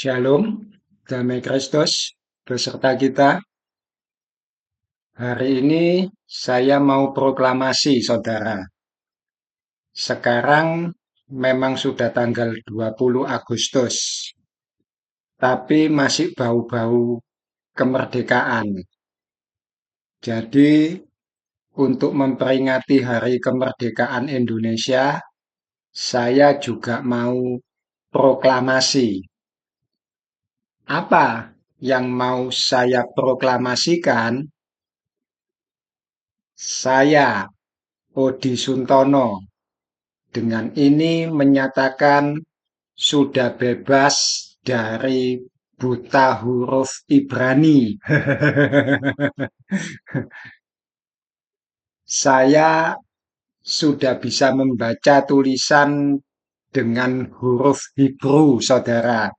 Shalom, damai Kristus beserta kita. Hari ini saya mau proklamasi, saudara. Sekarang memang sudah tanggal 20 Agustus, tapi masih bau-bau kemerdekaan. Jadi, untuk memperingati Hari Kemerdekaan Indonesia, saya juga mau proklamasi. Apa yang mau saya proklamasikan? Saya, Odi Suntono, dengan ini menyatakan sudah bebas dari buta huruf Ibrani. Saya sudah bisa membaca tulisan dengan huruf Hebrew, saudara.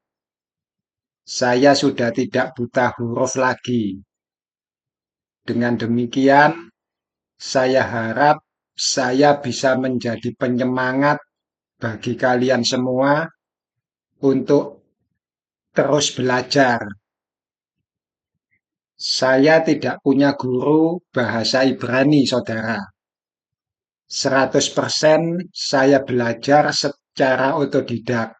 Saya sudah tidak buta huruf lagi. Dengan demikian, saya harap saya bisa menjadi penyemangat bagi kalian semua untuk terus belajar. Saya tidak punya guru bahasa Ibrani, saudara. 100% saya belajar secara otodidak.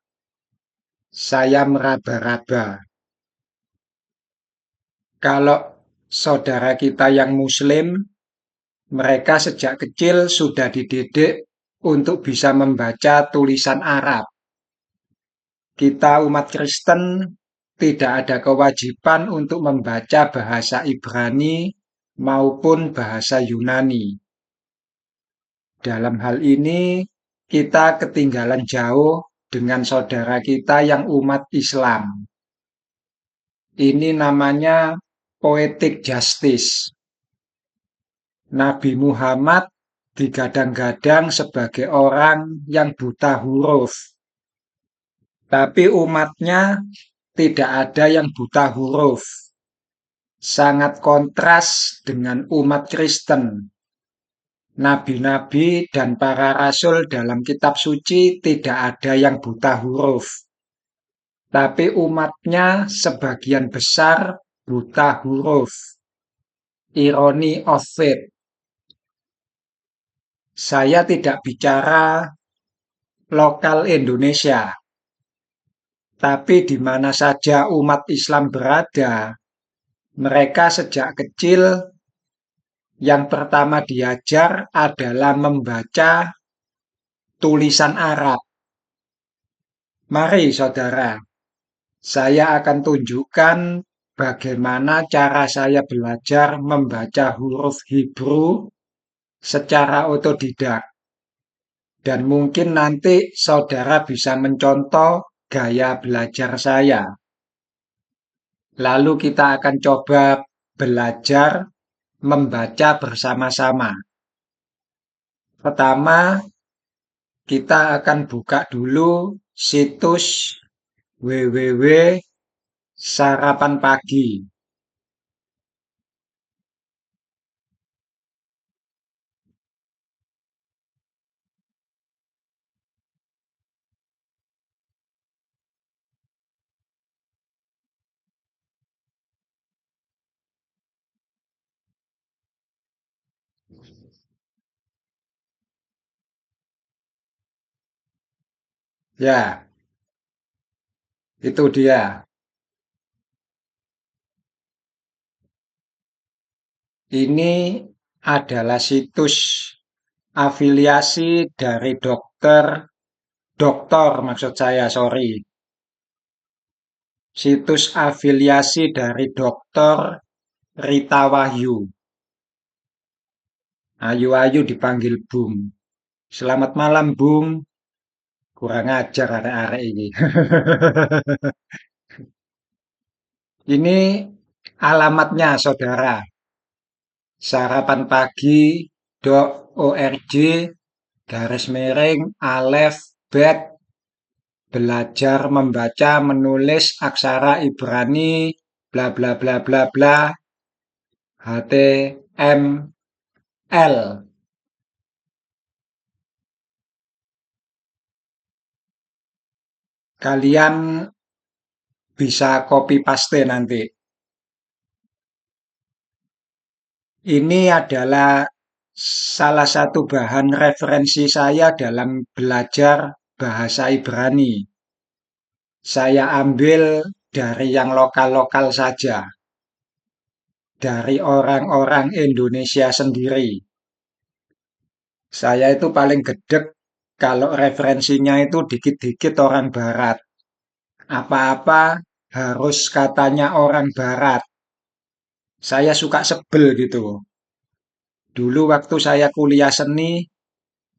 Saya meraba-raba. Kalau saudara kita yang Muslim, mereka sejak kecil sudah dididik untuk bisa membaca tulisan Arab. Kita umat Kristen tidak ada kewajiban untuk membaca bahasa Ibrani maupun bahasa Yunani. Dalam hal ini, kita ketinggalan jauh dengan saudara kita yang umat Islam. Ini namanya poetic justice. Nabi Muhammad digadang-gadang sebagai orang yang buta huruf. Tapi umatnya tidak ada yang buta huruf. Sangat kontras dengan umat Kristen. Nabi-nabi dan para rasul dalam kitab suci tidak ada yang buta huruf. Tapi umatnya sebagian besar buta huruf. Irony of fate. Saya tidak bicara lokal Indonesia. Tapi di mana saja umat Islam berada, mereka sejak kecil yang pertama diajar adalah membaca tulisan Arab. Mari saudara, saya akan tunjukkan bagaimana cara saya belajar membaca huruf Hebrew secara otodidak. Dan mungkin nanti saudara bisa mencontoh gaya belajar saya. Lalu kita akan coba belajar membaca bersama-sama. Pertama, kita akan buka dulu situs www.sarapan pagi. Ya, itu dia. Ini adalah situs afiliasi dari dokter maksud saya, sorry. Situs afiliasi dari Dokter Rita Wahyu. Ayu-ayu dipanggil Bung. Selamat malam, Bung. Kurang ajar arek-arek ini. Ini alamatnya, saudara. sarapanpagi.org garis miring alef bet belajar membaca menulis aksara Ibrani bla bla bla bla bla HTML. Kalian bisa copy paste nanti. Ini adalah salah satu bahan referensi saya dalam belajar bahasa Ibrani. Saya ambil dari yang lokal-lokal saja, dari orang-orang Indonesia sendiri. Saya itu paling gedek kalau referensinya itu dikit-dikit orang Barat. Apa-apa harus katanya orang Barat. Saya suka sebel gitu. Dulu waktu saya kuliah seni,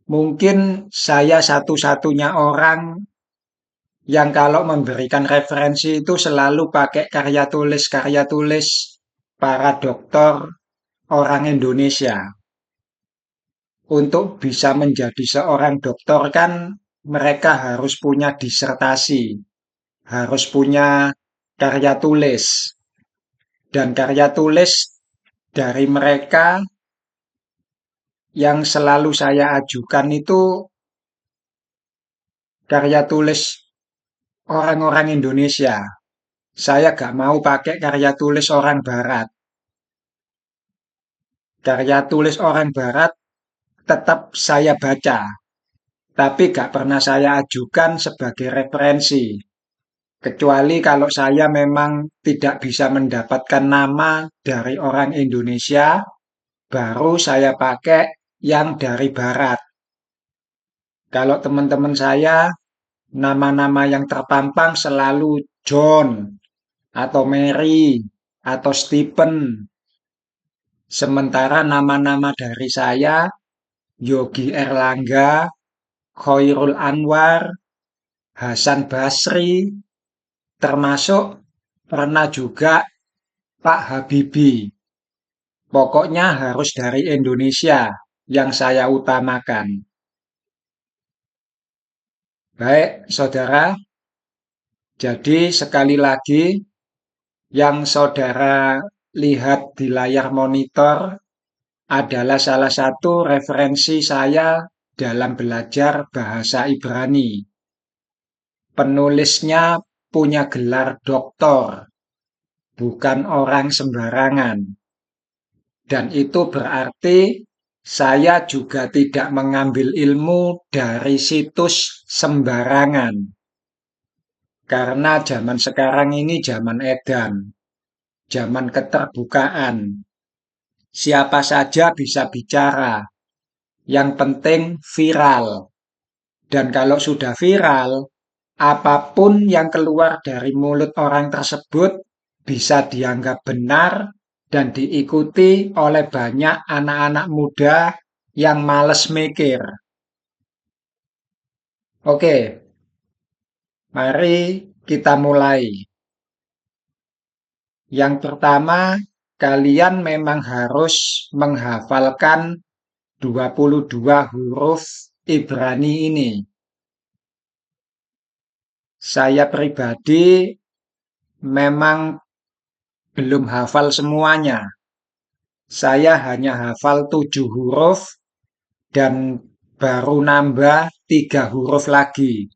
mungkin saya satu-satunya orang yang kalau memberikan referensi itu selalu pakai karya tulis para dokter orang Indonesia. Untuk bisa menjadi seorang dokter kan mereka harus punya disertasi, harus punya karya tulis. Dan karya tulis dari mereka yang selalu saya ajukan itu karya tulis orang-orang Indonesia. Saya gak mau pakai karya tulis orang Barat. Karya tulis orang Barat tetap saya baca, tapi gak pernah saya ajukan sebagai referensi. Kecuali kalau saya memang tidak bisa mendapatkan nama dari orang Indonesia, baru saya pakai yang dari Barat. Kalau teman-teman saya, nama-nama yang terpampang selalu John, atau Mary, atau Stephen. Sementara nama-nama dari saya, Yogi Erlangga, Khairul Anwar, Hasan Basri, termasuk pernah juga Pak Habibie. Pokoknya harus dari Indonesia yang saya utamakan. Baik, saudara. Jadi sekali lagi yang saudara lihat di layar monitor adalah salah satu referensi saya dalam belajar bahasa Ibrani. Penulisnya punya gelar doktor, bukan orang sembarangan. Dan itu berarti saya juga tidak mengambil ilmu dari situs sembarangan. Karena zaman sekarang ini zaman edan, zaman keterbukaan. Siapa saja bisa bicara. Yang penting viral. Dan kalau sudah viral, apapun yang keluar dari mulut orang tersebut bisa dianggap benar dan diikuti oleh banyak anak-anak muda yang males mikir. Oke, mari kita mulai. Yang pertama, kalian memang harus menghafalkan 22 huruf Ibrani ini. Saya pribadi memang belum hafal semuanya. Saya hanya hafal 7 huruf dan baru nambah 3 huruf lagi.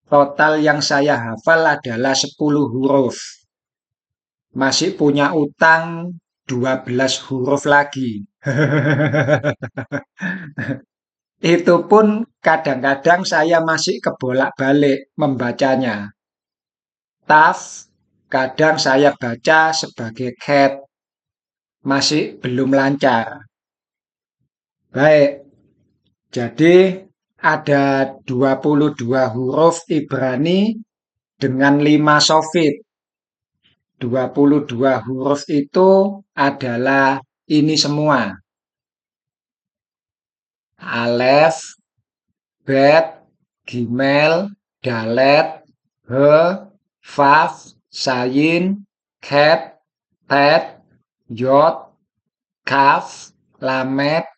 Total yang saya hafal adalah 10 huruf. Masih punya utang 12 huruf lagi. Itu pun kadang-kadang saya masih kebolak-balik membacanya. Taf, kadang saya baca sebagai cat, masih belum lancar. Baik, jadi ada 22 huruf Ibrani dengan 5 sofit. 22 huruf itu adalah ini semua. Alef, Bet, Gimel, Dalet, He, Faf, Sayin, Ket, Tet, Yod, Kaf, Lamet,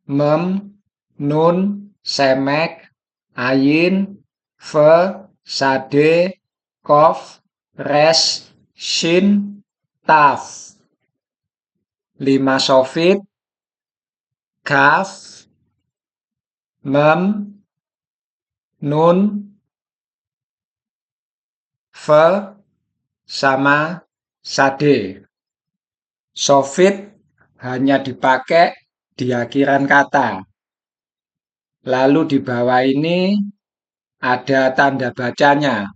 Mem, Nun, Semek, Ayin, Fe, Sade, Kof, Res, Shin, Taf. 5 sofit, Kaf, Mem, Nun, Fe, sama sade. Sofit hanya dipakai di akhiran kata. Lalu di bawah ini ada tanda bacanya.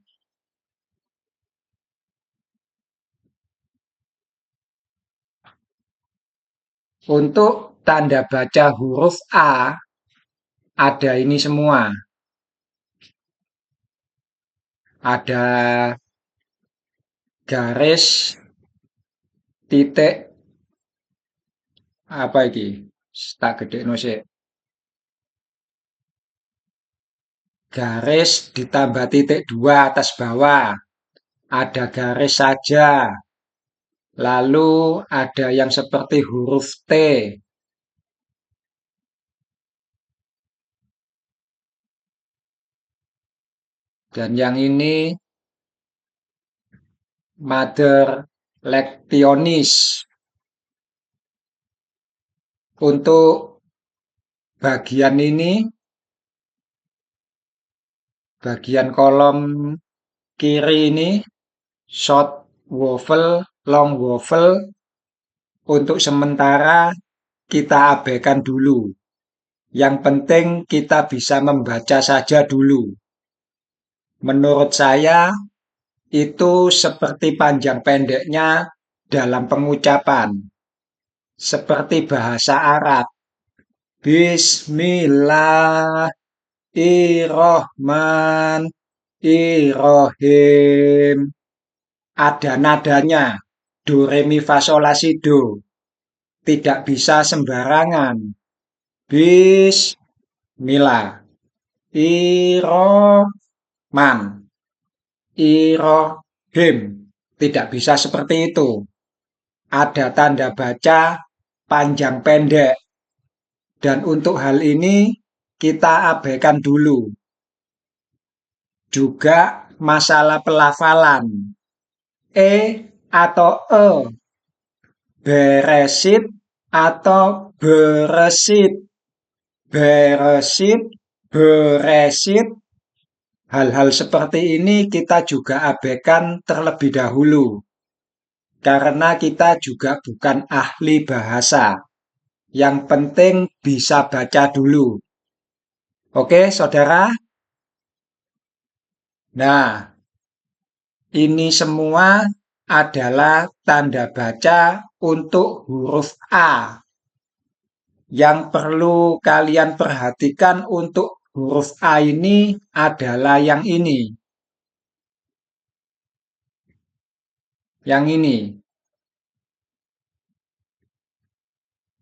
Untuk tanda baca huruf A, ada ini semua. Ada garis, titik, apa ini? Tak gede sik. Garis ditambah titik dua atas bawah. Ada garis saja. Lalu ada yang seperti huruf T. Dan yang ini Mother Lectionis. Untuk bagian ini, bagian kolom kiri ini, short waffle, long waffle, untuk sementara kita abaikan dulu. Yang penting kita bisa membaca saja dulu. Menurut saya, itu seperti panjang pendeknya dalam pengucapan. Seperti bahasa Arab. Bismillahirrohmanirrohim. Ada nadanya. Do, re, mi, fa, sol, la, si, do. Tidak bisa sembarangan. Bismillah. Irohman. Irohim. Tidak bisa seperti itu. Ada tanda baca panjang pendek. Dan untuk hal ini kita abaikan dulu. Juga masalah pelafalan. E atau E. Beresit atau beresit. Beresit, beresit. Hal-hal seperti ini kita juga abaikan terlebih dahulu. Karena kita juga bukan ahli bahasa. Yang penting bisa baca dulu. Oke, saudara? Nah, ini semua adalah tanda baca untuk huruf A. Yang perlu kalian perhatikan untuk huruf A ini adalah yang ini. Yang ini.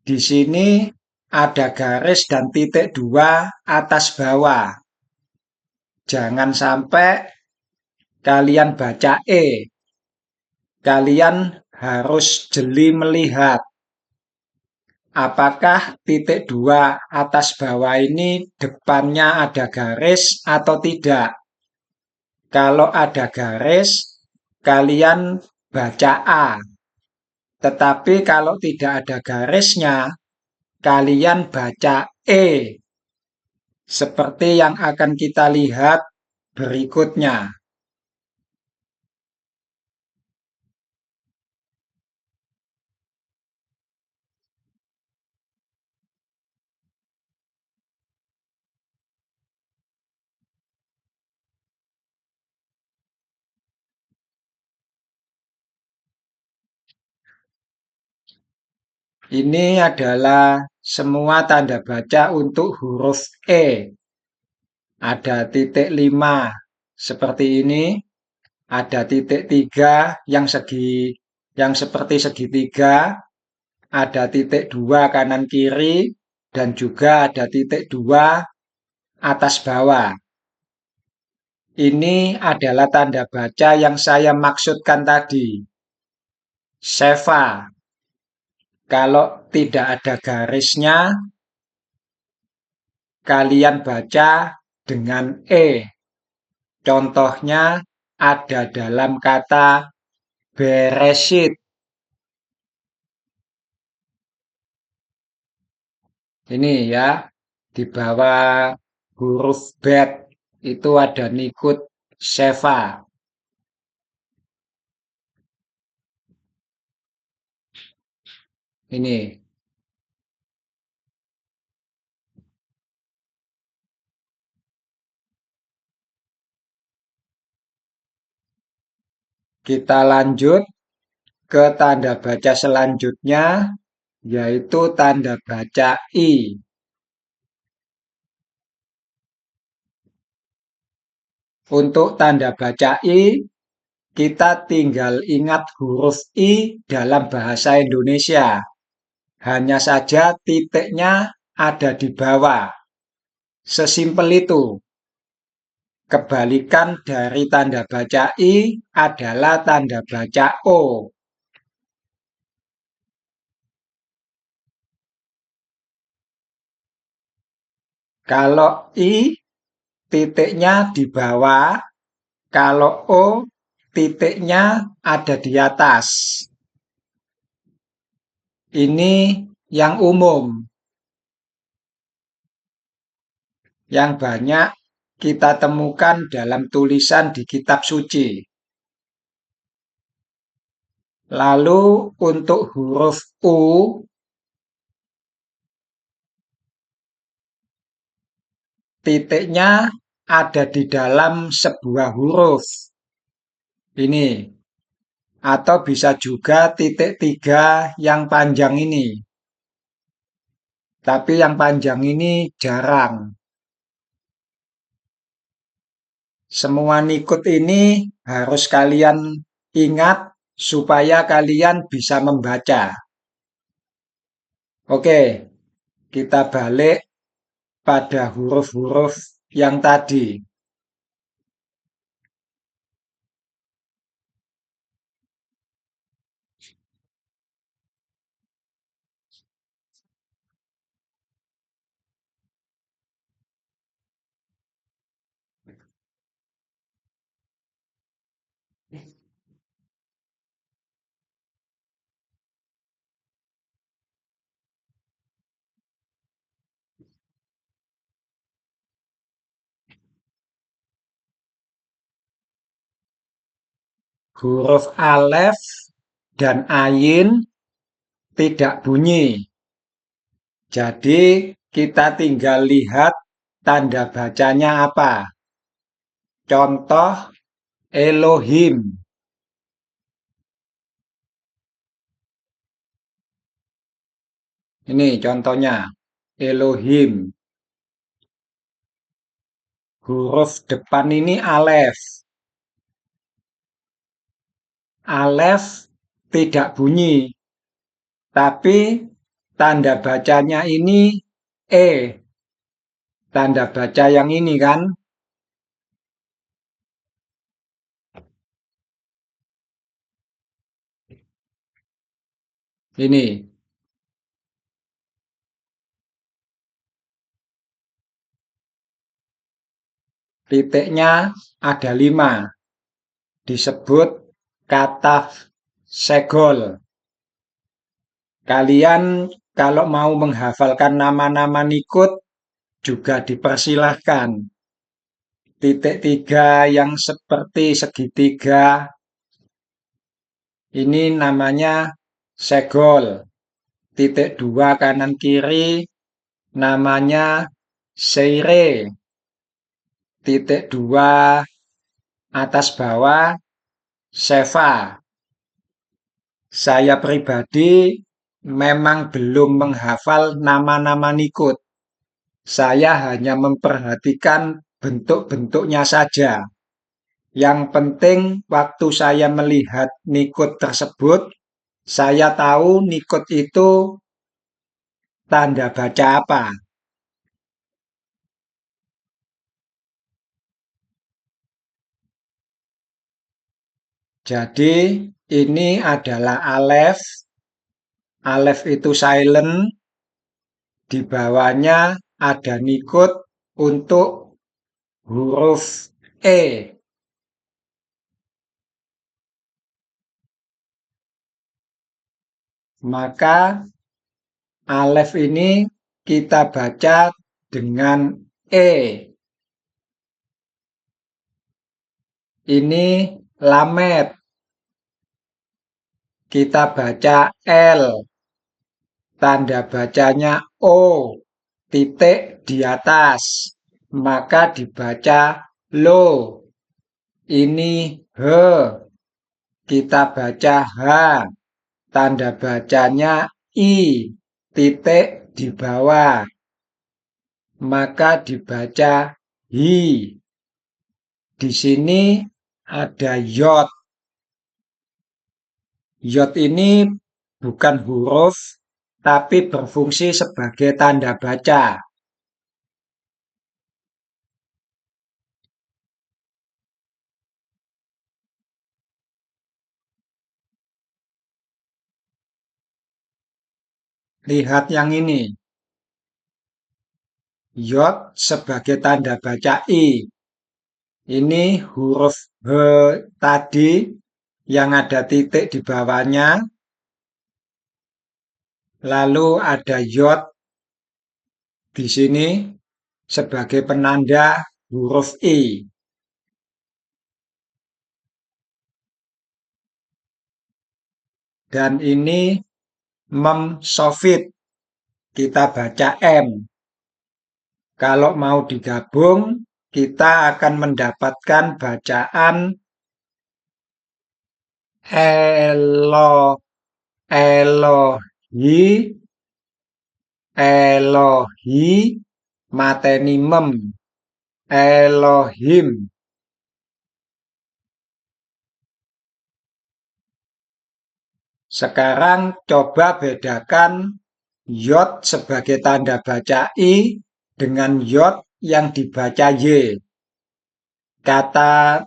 Di sini ada garis dan titik dua atas bawah. Jangan sampai kalian baca E. Kalian harus jeli melihat. Apakah titik dua atas bawah ini depannya ada garis atau tidak? Kalau ada garis, kalian baca A. Tetapi kalau tidak ada garisnya, kalian baca E. Seperti yang akan kita lihat berikutnya. Ini adalah semua tanda baca untuk huruf E. Ada titik 5 seperti ini, ada titik 3 yang seperti segitiga, ada titik 2 kanan kiri, dan juga ada titik 2 atas bawah. Ini adalah tanda baca yang saya maksudkan tadi. Seva. Kalau tidak ada garisnya, kalian baca dengan E. Contohnya ada dalam kata beresit. Ini ya, di bawah huruf bet itu ada nikut seva. Ini kita lanjut ke tanda baca selanjutnya, yaitu tanda baca I. Untuk tanda baca I, kita tinggal ingat huruf I dalam bahasa Indonesia. Hanya saja titiknya ada di bawah. Sesimpel itu. Kebalikan dari tanda baca I adalah tanda baca O. Kalau I, titiknya di bawah. Kalau O, titiknya ada di atas. Ini yang umum, yang banyak kita temukan dalam tulisan di kitab suci. Lalu untuk huruf U, titiknya ada di dalam sebuah huruf. Ini. Atau bisa juga titik tiga yang panjang ini. Tapi yang panjang ini jarang. Semua nikut ini harus kalian ingat supaya kalian bisa membaca. Oke, kita balik pada huruf-huruf yang tadi. Huruf alef dan ayin tidak bunyi. Jadi kita tinggal lihat tanda bacanya apa. Contoh Elohim. Ini contohnya Elohim. Huruf depan ini alef. Alef tidak bunyi, tapi tanda bacanya ini E. Tanda baca yang ini kan. Ini. Titiknya ada 5. Disebut kata segol. Kalian kalau mau menghafalkan nama-nama nikut juga dipersilahkan. Titik tiga yang seperti segitiga ini namanya segol. Titik dua kanan kiri namanya seire. Titik dua atas bawah seva. Saya pribadi memang belum menghafal nama-nama nikut. Saya hanya memperhatikan bentuk-bentuknya saja. Yang penting waktu saya melihat nikut tersebut, saya tahu nikut itu tanda baca apa. Jadi ini adalah alef. Alef itu silent. Di bawahnya ada nikut untuk huruf E. Maka alef ini kita baca dengan E. Ini lamet. Kita baca L. tanda bacanya O, titik di atas, maka dibaca lo. Ini H, kita baca H, tanda bacanya I, titik di bawah, maka dibaca Hi. Di sini ada yod. Yod ini bukan huruf, tapi berfungsi sebagai tanda baca. Lihat yang ini. Yod sebagai tanda baca I. Ini huruf H tadi yang ada titik di bawahnya. Lalu ada yod di sini sebagai penanda huruf I. Dan ini mem sofit. Kita baca M. Kalau mau digabung, kita akan mendapatkan bacaan Elo, Elohi, Elohi, mateni mem, Elohim. Sekarang coba bedakan yod sebagai tanda baca I dengan yod yang dibaca Y. Kata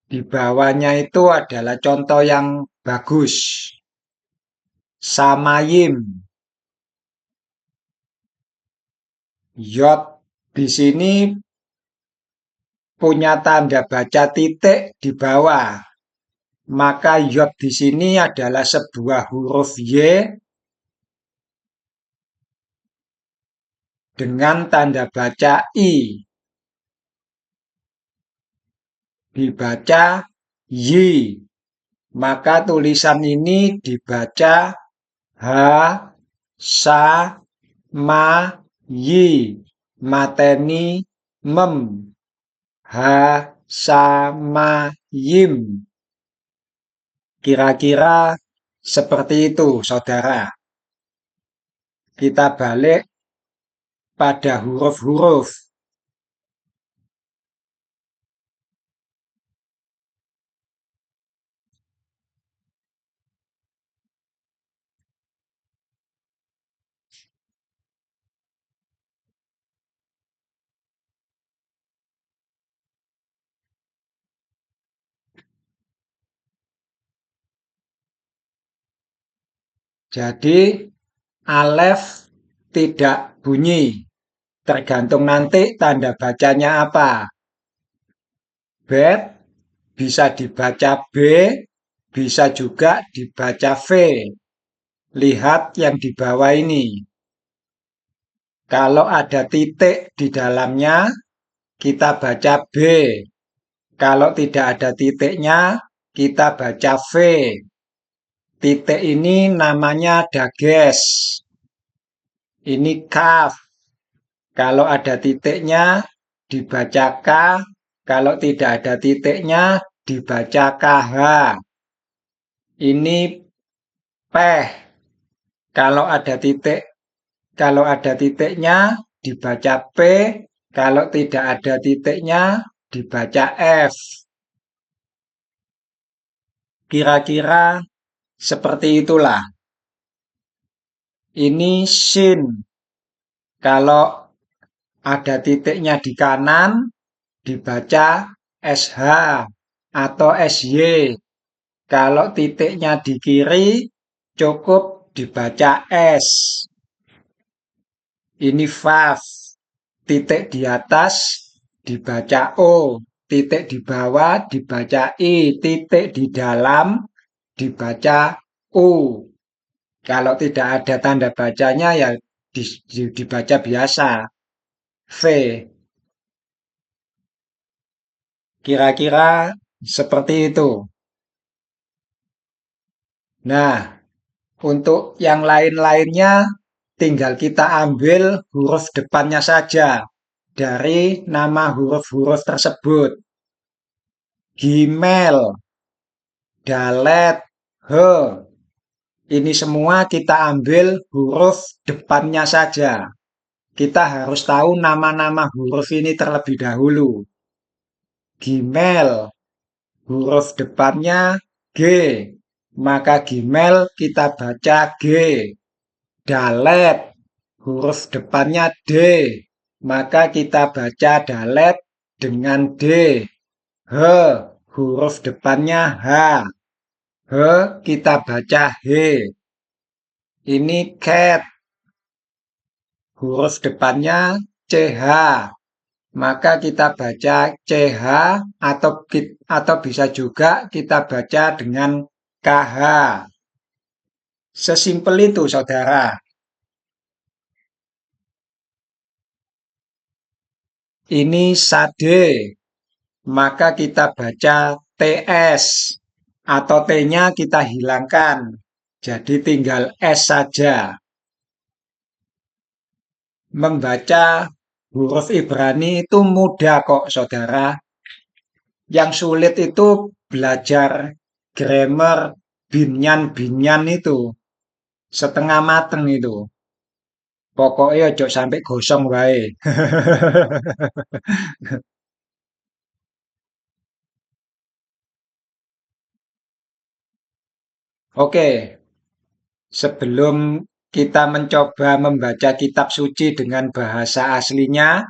di bawahnya itu adalah contoh yang bagus. Samayim. Yod di sini punya tanda baca titik di bawah. Maka yod di sini adalah sebuah huruf Y dengan tanda baca I. Dibaca Y. Maka tulisan ini dibaca H, Sa, Ma, Yi. Mateni mem. H, Sa, Ma, Yim. Kira-kira seperti itu, saudara. Kita balik pada huruf-huruf. Jadi, alef tidak bunyi. Tergantung nanti tanda bacanya apa. Bet bisa dibaca B, bisa juga dibaca V. Lihat yang di bawah ini. Kalau ada titik di dalamnya, kita baca B. Kalau tidak ada titiknya, kita baca V. Titik ini namanya dages. Ini kaf. Kalau ada titiknya, dibaca K. Kalau tidak ada titiknya, dibaca KH. Ini peh. Kalau ada titik, kalau ada titiknya, dibaca P. Kalau tidak ada titiknya, dibaca F. Kira-kira seperti itulah. Ini sin. Kalau ada titiknya di kanan, dibaca SH atau SY. Kalau titiknya di kiri, cukup dibaca S. Ini Vav. Titik di atas dibaca O. Titik di bawah dibaca I. Titik di dalam dibaca U. Kalau tidak ada tanda bacanya ya dibaca biasa. V. Kira-kira seperti itu. Nah, untuk yang lain-lainnya tinggal kita ambil huruf depannya saja dari nama huruf-huruf tersebut. Gimel, dalet, he. Ini semua kita ambil huruf depannya saja. Kita harus tahu nama-nama huruf ini terlebih dahulu. Gimel, huruf depannya G, maka gimel kita baca G. Dalet, huruf depannya D, maka kita baca dalet dengan D. H, huruf depannya H, H kita baca H. Ini cat, huruf depannya CH, maka kita baca CH atau bisa juga kita baca dengan KH. Sesimpel itu, saudara. Ini sade, maka kita baca TS atau T-nya kita hilangkan. Jadi tinggal S saja. Membaca huruf Ibrani itu mudah kok, saudara. Yang sulit itu belajar grammar binyan-binyan itu. Setengah mateng itu. Pokoknya ojo sampai gosong wae. Oke, sebelum kita mencoba membaca kitab suci dengan bahasa aslinya,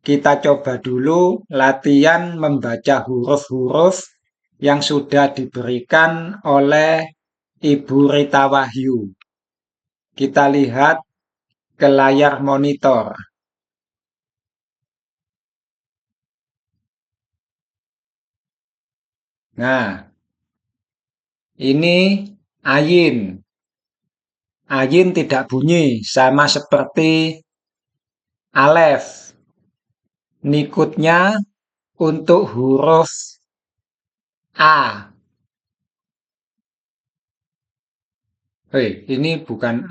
kita coba dulu latihan membaca huruf-huruf yang sudah diberikan oleh Ibu Rita Wahyu. Kita lihat ke layar monitor. Nah, ini ayin. Ayin tidak bunyi, sama seperti alef. Nikutnya untuk huruf A. Hei, ini bukan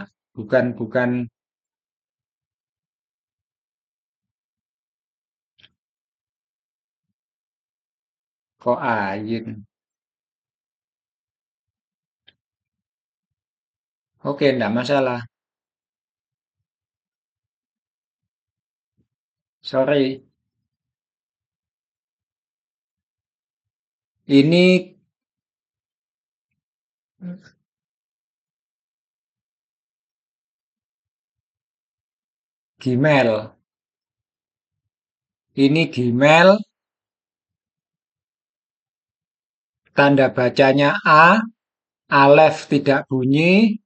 kok ayin. Oke, enggak masalah. Sorry. Ini Gmail. Ini Gmail. Tanda bacanya A. Alef tidak bunyi.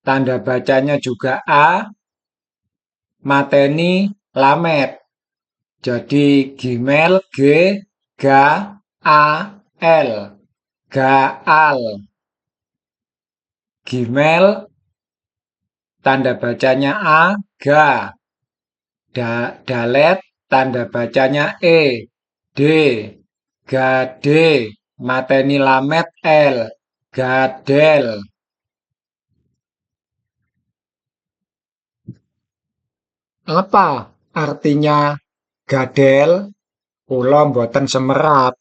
Tanda bacanya juga A. Mateni lamet. Jadi Gmail G Ga A L. Gaal. Gmail tanda bacanya A. Ga. Dalet tanda bacanya E. D. Gade. Mateni lamet L. Gadel. Apa artinya gadel? Kula mboten semerap.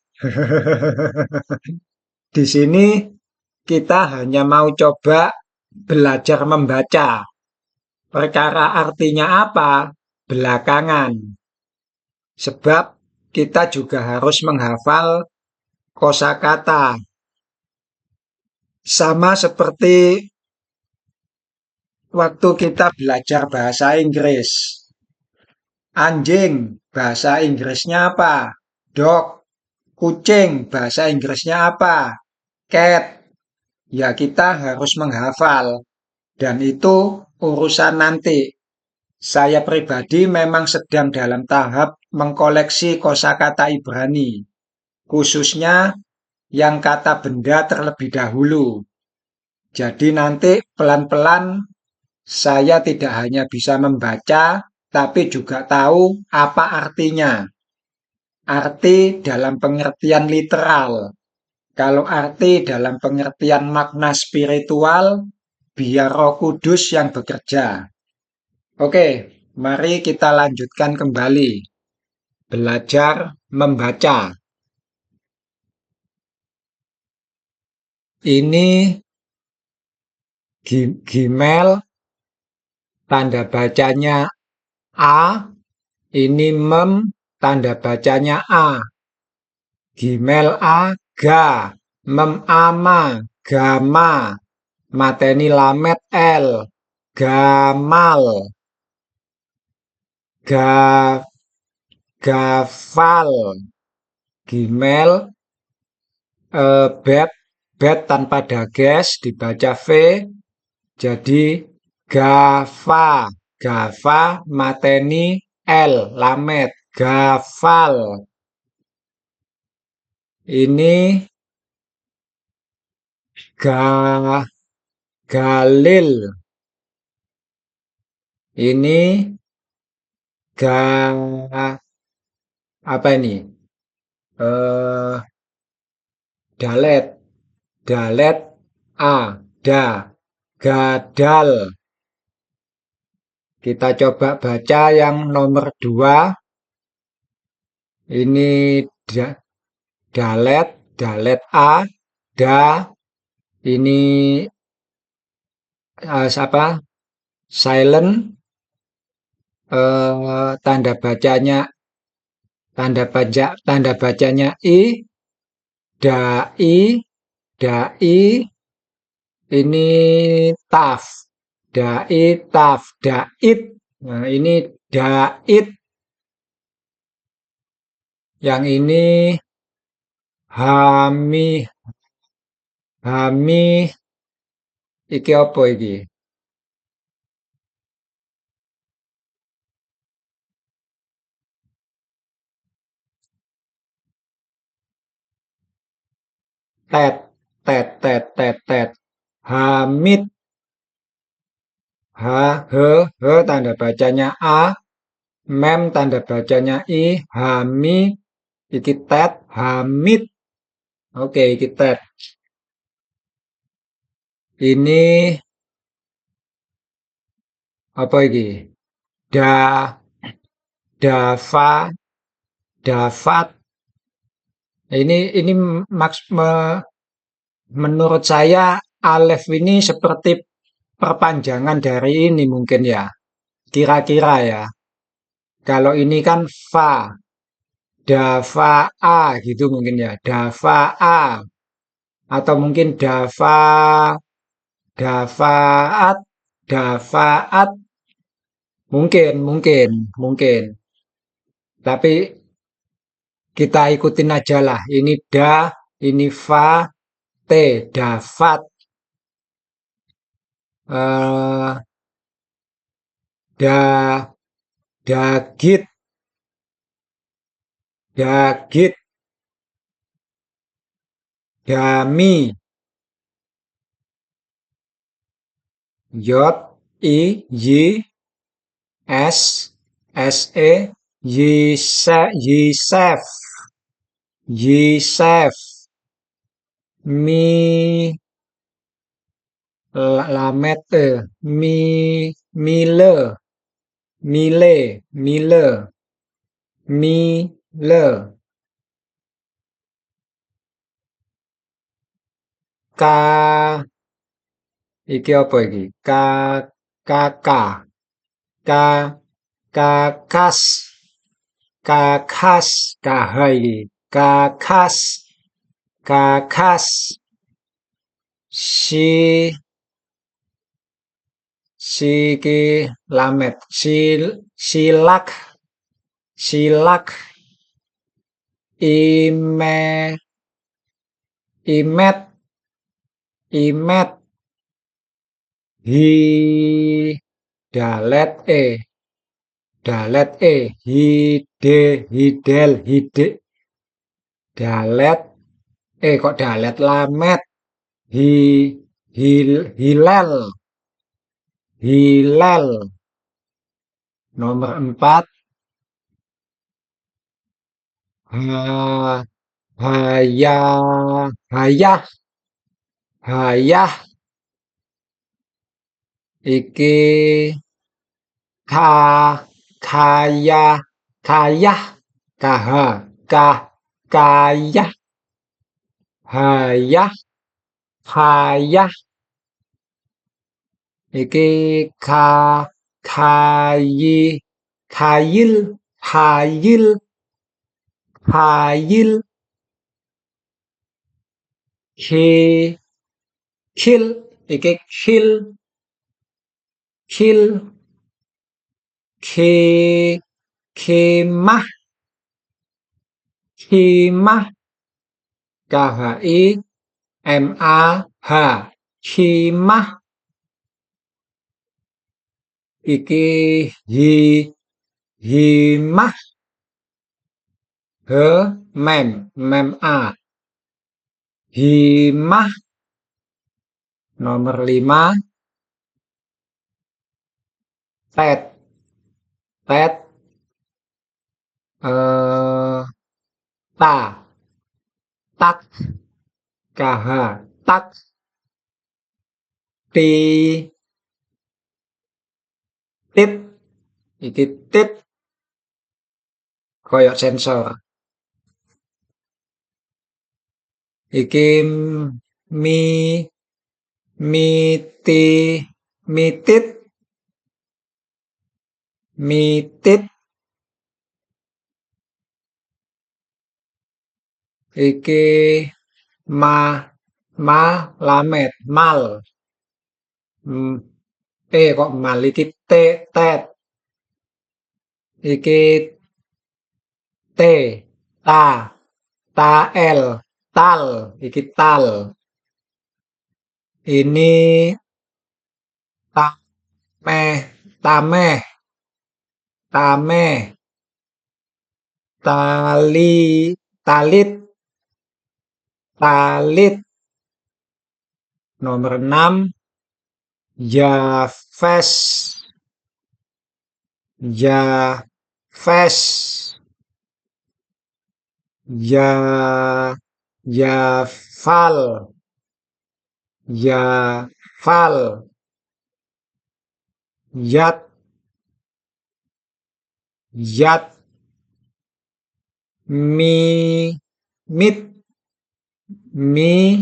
Di sini kita hanya mau coba belajar membaca. Perkara artinya apa? Belakangan. Sebab kita juga harus menghafal kosakata. Sama seperti waktu kita belajar bahasa Inggris. Anjing, bahasa Inggrisnya apa? Dog. Kucing, bahasa Inggrisnya apa? Cat. Ya kita harus menghafal. Dan itu urusan nanti. Saya pribadi memang sedang dalam tahap mengkoleksi kosakata Ibrani. Khususnya yang kata benda terlebih dahulu. Jadi nanti pelan-pelan saya tidak hanya bisa membaca, tapi juga tahu apa artinya. Arti dalam pengertian literal. Kalau arti dalam pengertian makna spiritual, biar Roh Kudus yang bekerja. Oke, mari kita lanjutkan kembali belajar membaca. Ini Gmail, tanda bacanya A. Ini mem, tanda bacanya A. Gmail A, ga. Mem ama, gama. Mateni lamet L. Gamal. Ga, Gaval. Gmail, bet, bet tanpa dages dibaca V. Jadi Gava, Gava mateni L, lamet, Gaval. Ini ga, Galil. Ini ga, apa ini? Eh, Dalet, Dalet A, da, Gadal. Kita coba baca yang nomor 2. Ini dalet, dalet A, da. Ini siapa? Silent. Tanda bacanya, tanda bacanya I. Dai, dai. Ini taf, dai, taf, dait. Nah, ini dait. Yang ini hami, hami. Iki apa iki? Tet, tet, tet, tet, tet. Hamid, ha, he, tanda bacanya A. Mem tanda bacanya I. Hami, iki tet, Hamid. Oke, iki tet. Ini apa iki? Da, Dava, Davat. Ini menurut saya Alef ini seperti perpanjangan dari ini mungkin ya. Kira-kira ya. Kalau ini kan fa, dava a gitu mungkin ya. Dava a atau mungkin dava, davaat, davaat. Mungkin, mungkin, mungkin. Tapi kita ikutin aja lah. Ini da, ini fa, t, davat. eh da, dagit, dagit, dami, yot, i, y, s, se, yisef, yisef, mi, lamet, mi, mile, mile, mile, mile, ka, iki apa iki? Kaka, ka, kakas, kakas, kahai iki. Kakas, kakas, si, si ki lamet, silak, silak, ime, imet, imet, hi, dalet e, dalet e, hide, hidel, hide, dalet kok dalet lamet, hi, hilel, hilel. Nomor 4, ha, hayah, hayah, hayah. Iki ka, kaya, kayah, kaha, kayah, hayah, hayah, iki ka, kayi, kayil, hayil, hayil, ki, kil, iki kil, kil, ki, kemah, kimah, KHIMAH, kimah, iki hi, himah, he, mem a, himah. Nomor 5, tet, tet, ta, tak, kh, tak, ti, tit, iki tit, koyok sensor. Iki mi, miti, mitit, mitit, iki ma, ma, lamet, mal, hmm, kok mal, iki te, tet, iki t, ta, tael, tal, iki tal, ini tameh, tameh, tameh, tali, talit, talit. Nomor 6, Yafes, Yafes, Ya, Yafal, Yafal, Yat, Yat, Mi, Mit, Mi,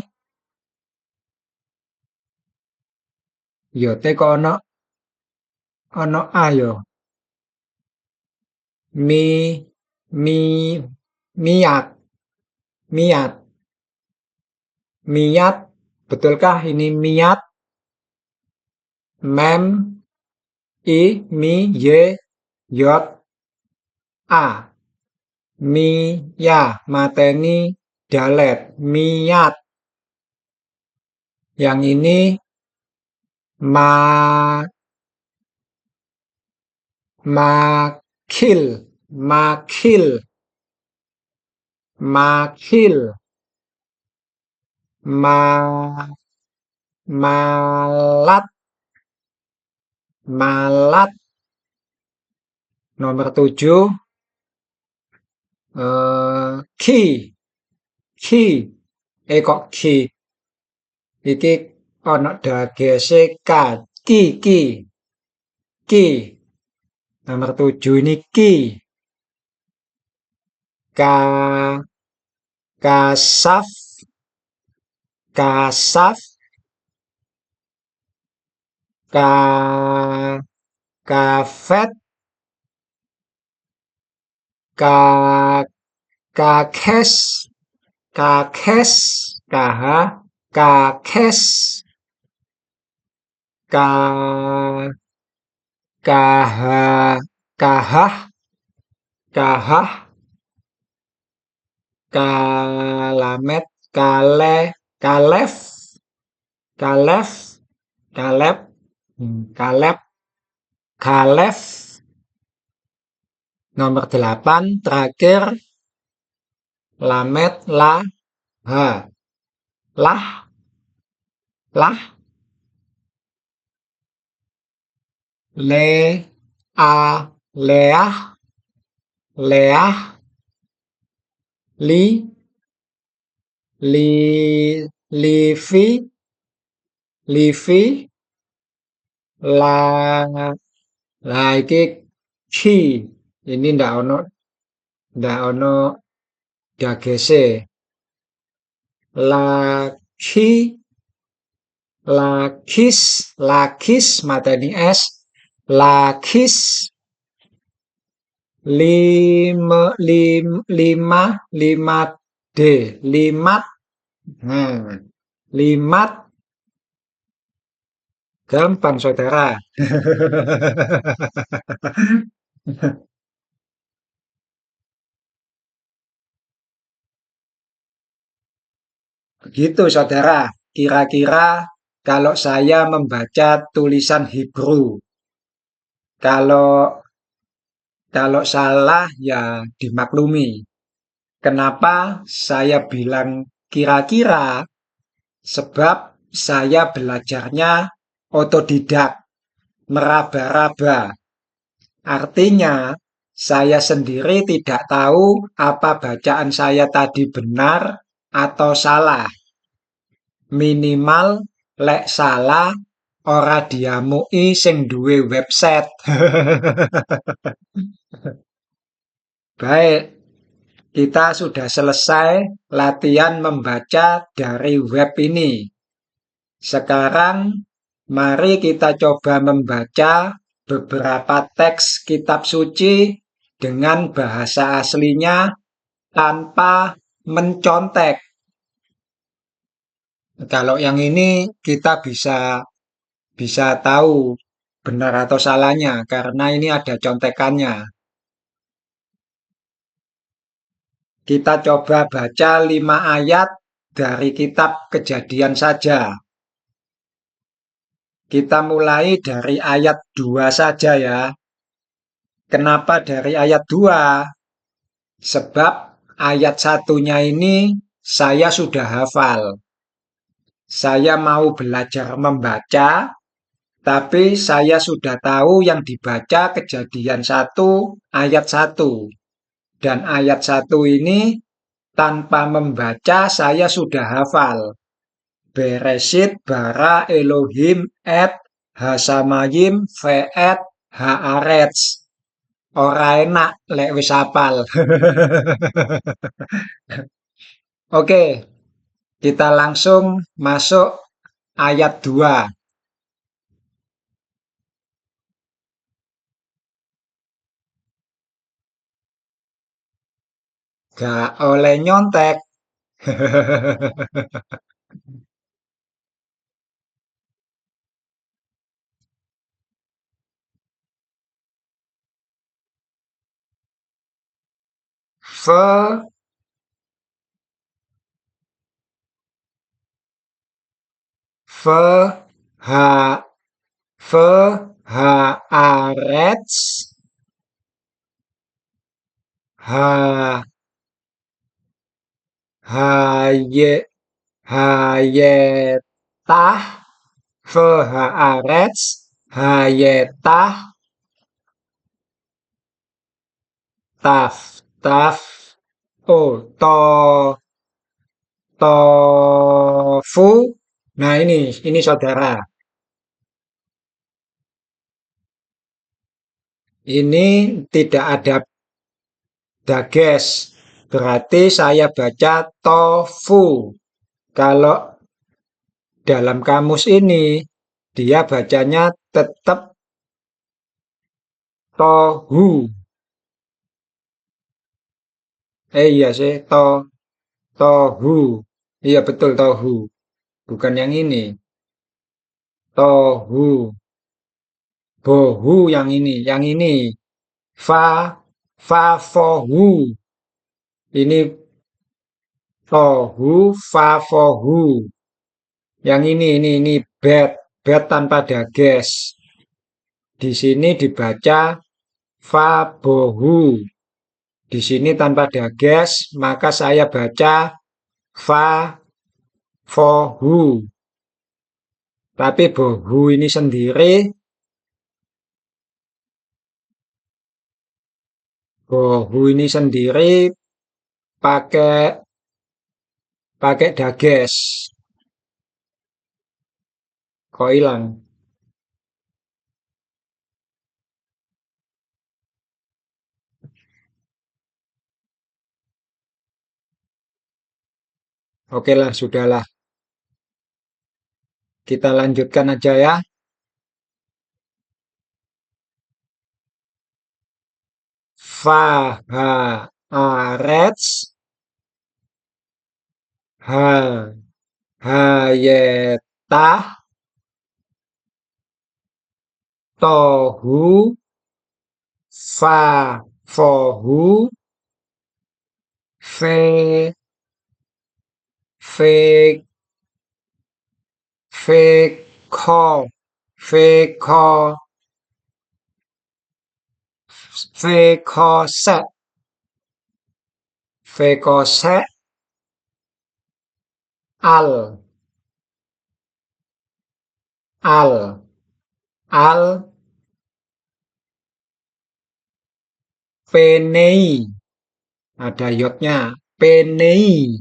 yo te kono, ono ayo, Mi, Mi, Miat, Miat, Miat, betulkah ini Miat? Mem, I, Mi, Y, Yot, A, Mi, ya, mateni, dalet, Miat. Yang ini ma, makil, makil, makil, ma, malat, malat. Nomor 7, ki, ki, kok ki, iki ono dagese ka, ki, ki. Nomor 7 ini ki, ka, kasaf, kasaf, ka, kafet, ka, kakes, kakes, kh, kakes, ka, kah, kahah, kahah, kalamet, kale, kalef, kalef, kalep, kalep, kalef. Nomor 8 terakhir, lamet, la, ha, lah, lah, le, a, leah, leah, li, li, livi, livi, la, Lah iki ki. Ini ndak ono dagese. Laki, lakis, lakis mateni es. Lakis lima lima d limat. Limat gampang saudara. Begitu saudara. Kira-kira kalau saya membaca tulisan Hebrew, kalau kalau salah ya dimaklumi. Kenapa saya bilang kira-kira? Sebab saya belajarnya otodidak, meraba-raba. Artinya, saya sendiri tidak tahu apa bacaan saya tadi benar atau salah. Minimal lek salah ora diamuki sing duwe website. Baik, kita sudah selesai latihan membaca dari web ini. Sekarang mari kita coba membaca beberapa teks kitab suci dengan bahasa aslinya tanpa mencontek. Kalau yang ini kita bisa bisa tahu benar atau salahnya karena ini ada contekannya. Kita coba baca 5 ayat dari kitab Kejadian saja. Kita mulai dari ayat 2 saja ya. Kenapa dari ayat 2? Sebab ayat satunya ini saya sudah hafal. Saya mau belajar membaca, tapi saya sudah tahu yang dibaca Kejadian 1 ayat 1. Dan ayat 1 ini tanpa membaca saya sudah hafal. Beresit bara Elohim et hasamayim ve'et haaretz. Ora enak lek wis hafal. Oke, kita langsung masuk ayat 2. Gak oleh nyontek. Ve, ve, ha, ve, haaretz, ha, haye, hayetah, ve haaretz, hayetah, taf, taf, oh, tofu. Nah ini saudara. Ini tidak ada dages. Berarti saya baca tofu. Kalau dalam kamus ini, dia bacanya tetap tohu. Iya sih, tohu. Iya betul tohu. Bukan yang ini. Tohu. Bohu yang ini. Yang ini. Fohu. Ini tohu, fohu. Yang ini bed. Bed tanpa dages. Di sini dibaca fabohu. Di sini tanpa dages, maka saya baca fa fohu. Tapi bohu ini sendiri, bohu ini sendiri pakai pakai dages. Kok hilang? Oke lah, sudahlah. Kita lanjutkan aja ya. Fa, ha, arets, ha, hayetah, tohu, fa, fohu, fe, fe, fe, ko, fe, ko, fe, ko, se, fe, ko, se, al, al, al, penei, ada yotnya, penei,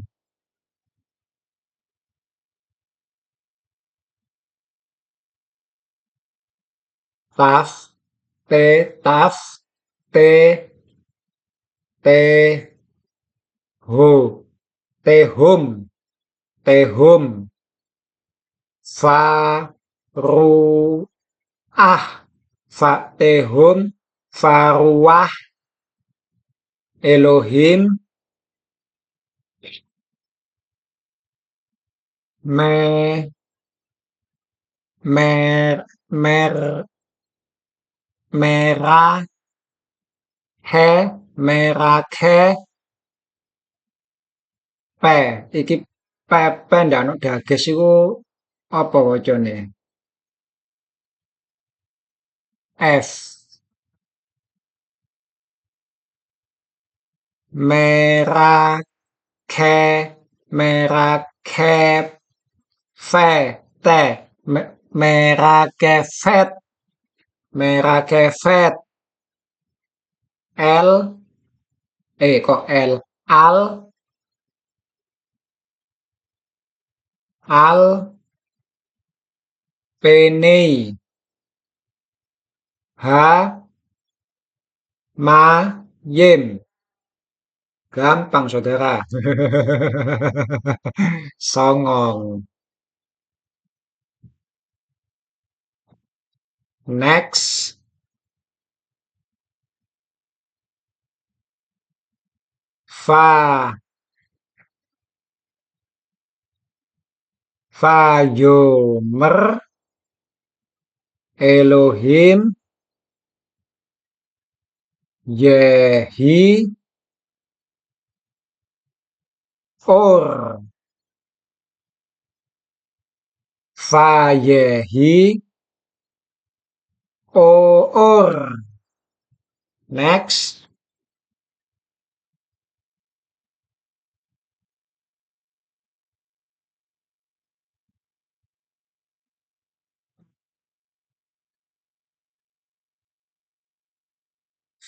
taf, te, taf, te, te, ho, tehum, tehum, fa, ru, ah, fa, tehum, faruah, Elohim, me, mer, mer, merah, he, merake, pe, iki pepe ndak ono dages iku apa wacane? F, merake, merake, fe, te, merake, fet, merake, fet, L, kok L, al, al, penei, ha, ma, yim. Gampang, saudara. Songong. Next. Fa. Fayomer. Elohim. Yehi. Or. Fayehi. Or. Next.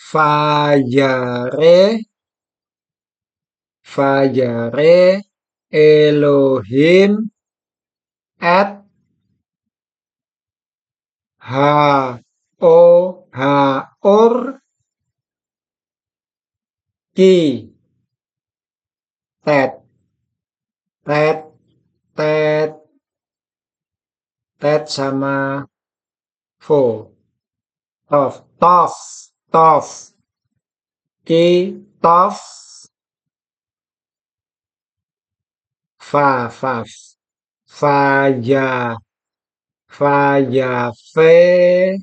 Fayare. Fayare. Elohim. At. Ha. O. Ha. Or. Ki. Tet. Tet. Tet. Tet sama fo. Tof. Tof. Tof. Ki. Tof. Fa. Fa. Fa. Ya. Fa. Ya. Fe.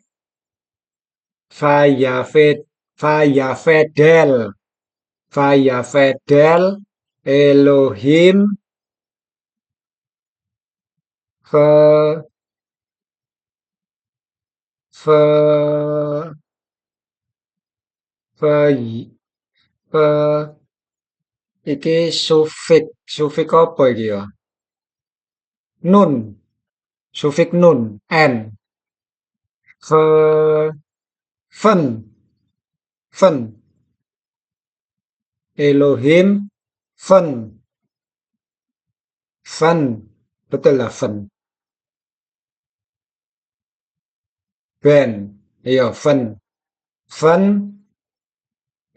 Fa. Ya. Fe. Fa. Ya. Fedel. Fa. Ya. Fedel. Elohim. Fe. Fe. Fe. Fe. Iki sufik. Sufik apa iki ya? Nun. Sufik nun. N. Fe. Fen. Fen. Elohim. Fen. Fen. Betul lah fen. Ben. Iya, fen. Fen.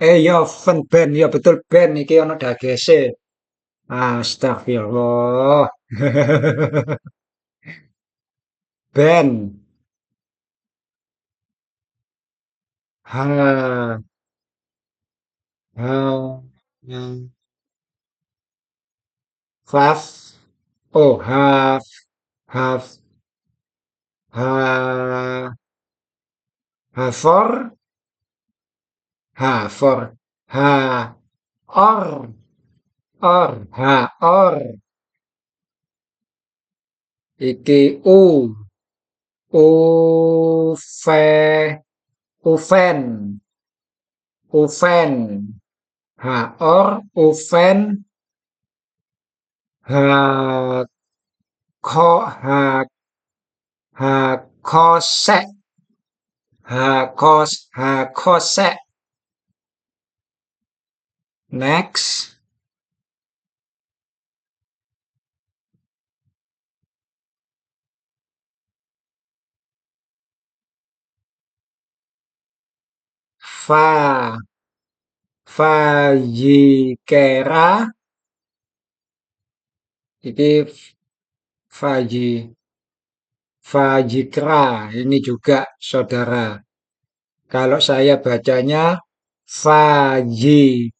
Iya, fen ben. Iya, betul ben. Iki ono dagese. Astagfirullah. Ben. Ha. Ha. Have. Oh, have, ha, for, ha, or, iki ve, uven, uven, uven, ha, ha, kose, kose. Next, va, vajikera, iki vaji, vajikra, ini juga saudara. Kalau saya bacanya vajikera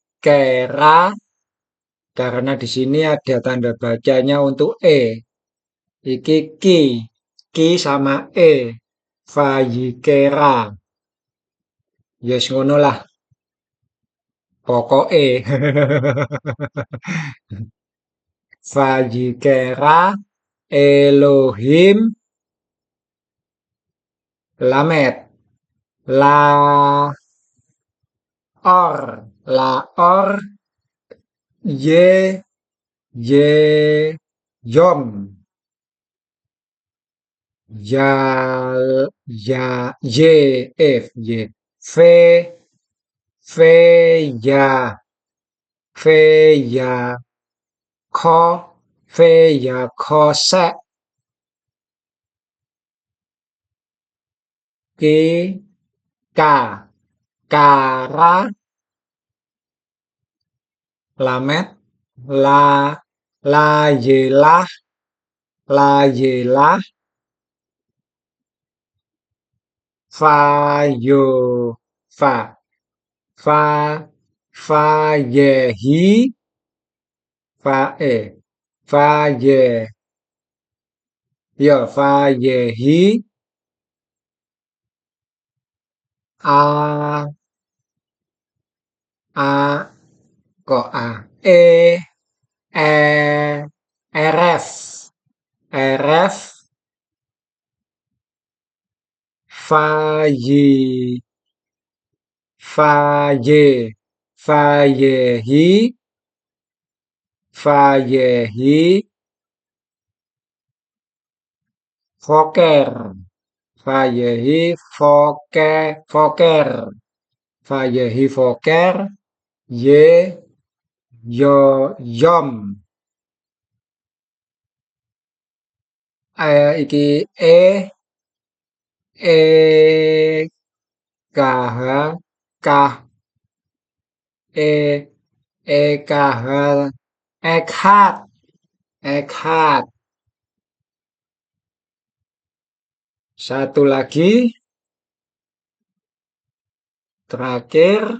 karena di sini ada tanda bacanya untuk e. Iki ki sama e. Vajikera. Yes ngono lah. Pokoke. Vajikera Elohim Lamet. La or ye yom ya ye ye fe ya ya ko ya kose ki ka kara lamet la yelah yelah fa yo fa fa yehi fa fa ye yo fa yehi a a kok a e rf rf fa yi fa ye fa yehi fa yehi foker Fayehi foker. Fayehi foker. Ye yom. Iki e kah kah e kah ekhat ekhat. Satu lagi terakhir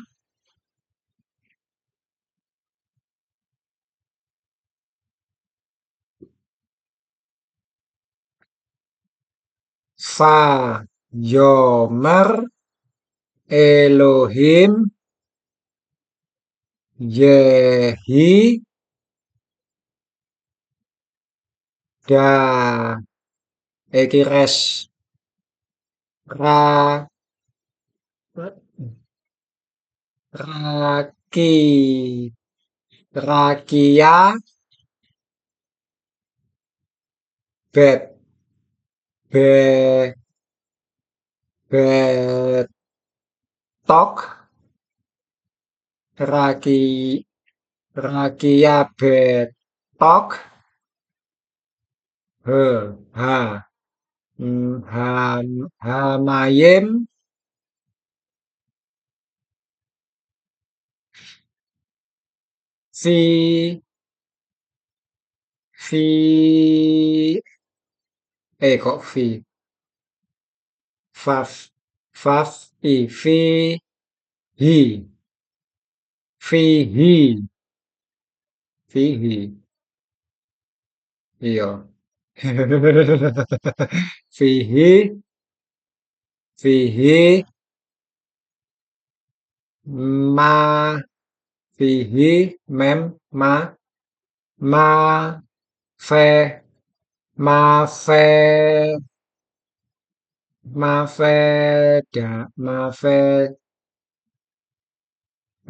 fa yomer Elohim Yehi da iki ra raki rakia bet be betok raki rakia betok he ha ha hamayim si fi, kok fi, faf, faf, fi, hi, fihi, fihi, iya. Fihi, fihi, ma, fihi, mem, ma, fe, ma, fe, ma, fe, da, ma, fe,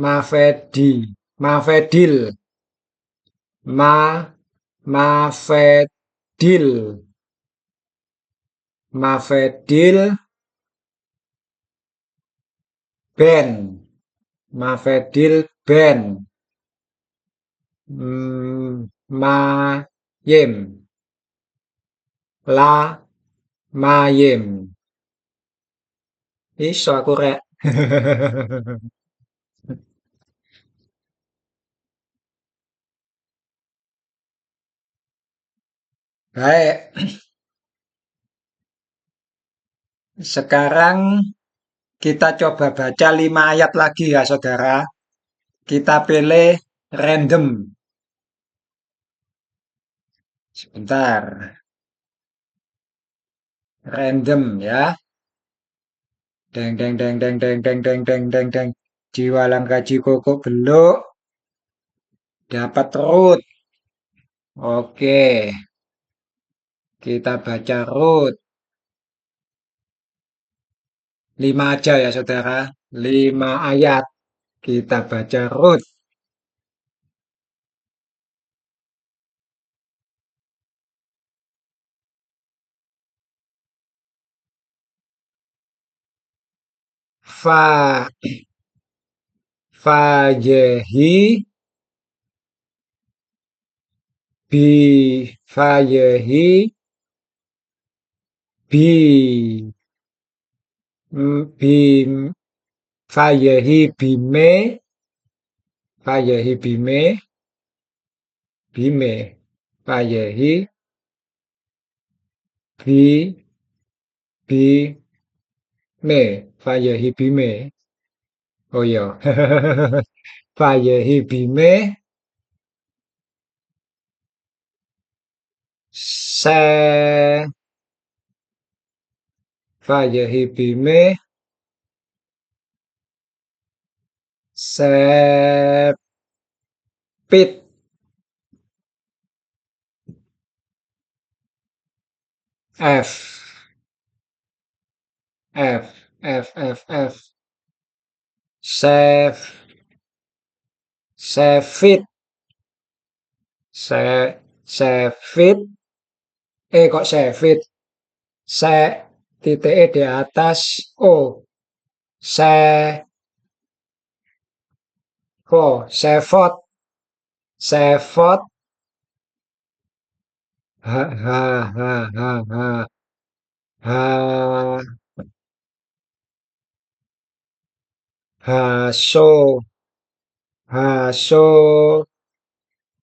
ma, fe, di, ma, fe, dil, ma, ma, fe, dil, ma, fe, dil, ben, ma, fe, dil, ben, ma, yem, la, ma, yem. Iso aku rek. Baik, sekarang kita coba baca 5 ayat lagi ya, saudara. Kita pilih random. Sebentar. Random ya. Deng deng deng deng deng deng deng deng deng deng. Jiwa langkaji koko beluk dapat root. Oke, kita baca root. 5 aja ya, saudara. 5 ayat. Kita baca root. Fa, fa, yehi, bi, fa, yehi, bi, bim, fa, yehi, bime, fa, yehi, bime, bime, fa, yehi, bi, bi, me, fa, yehi, bime. Oh iya. Fa, yehi, bime, se, fa, yehi, bime, sepit, f, f, f, sef, sefit, se, sefit, kok sefit, se, titik di atas o, se, sefot, sefot, ha, ha, ha, ha, ha, ha, haso, haso,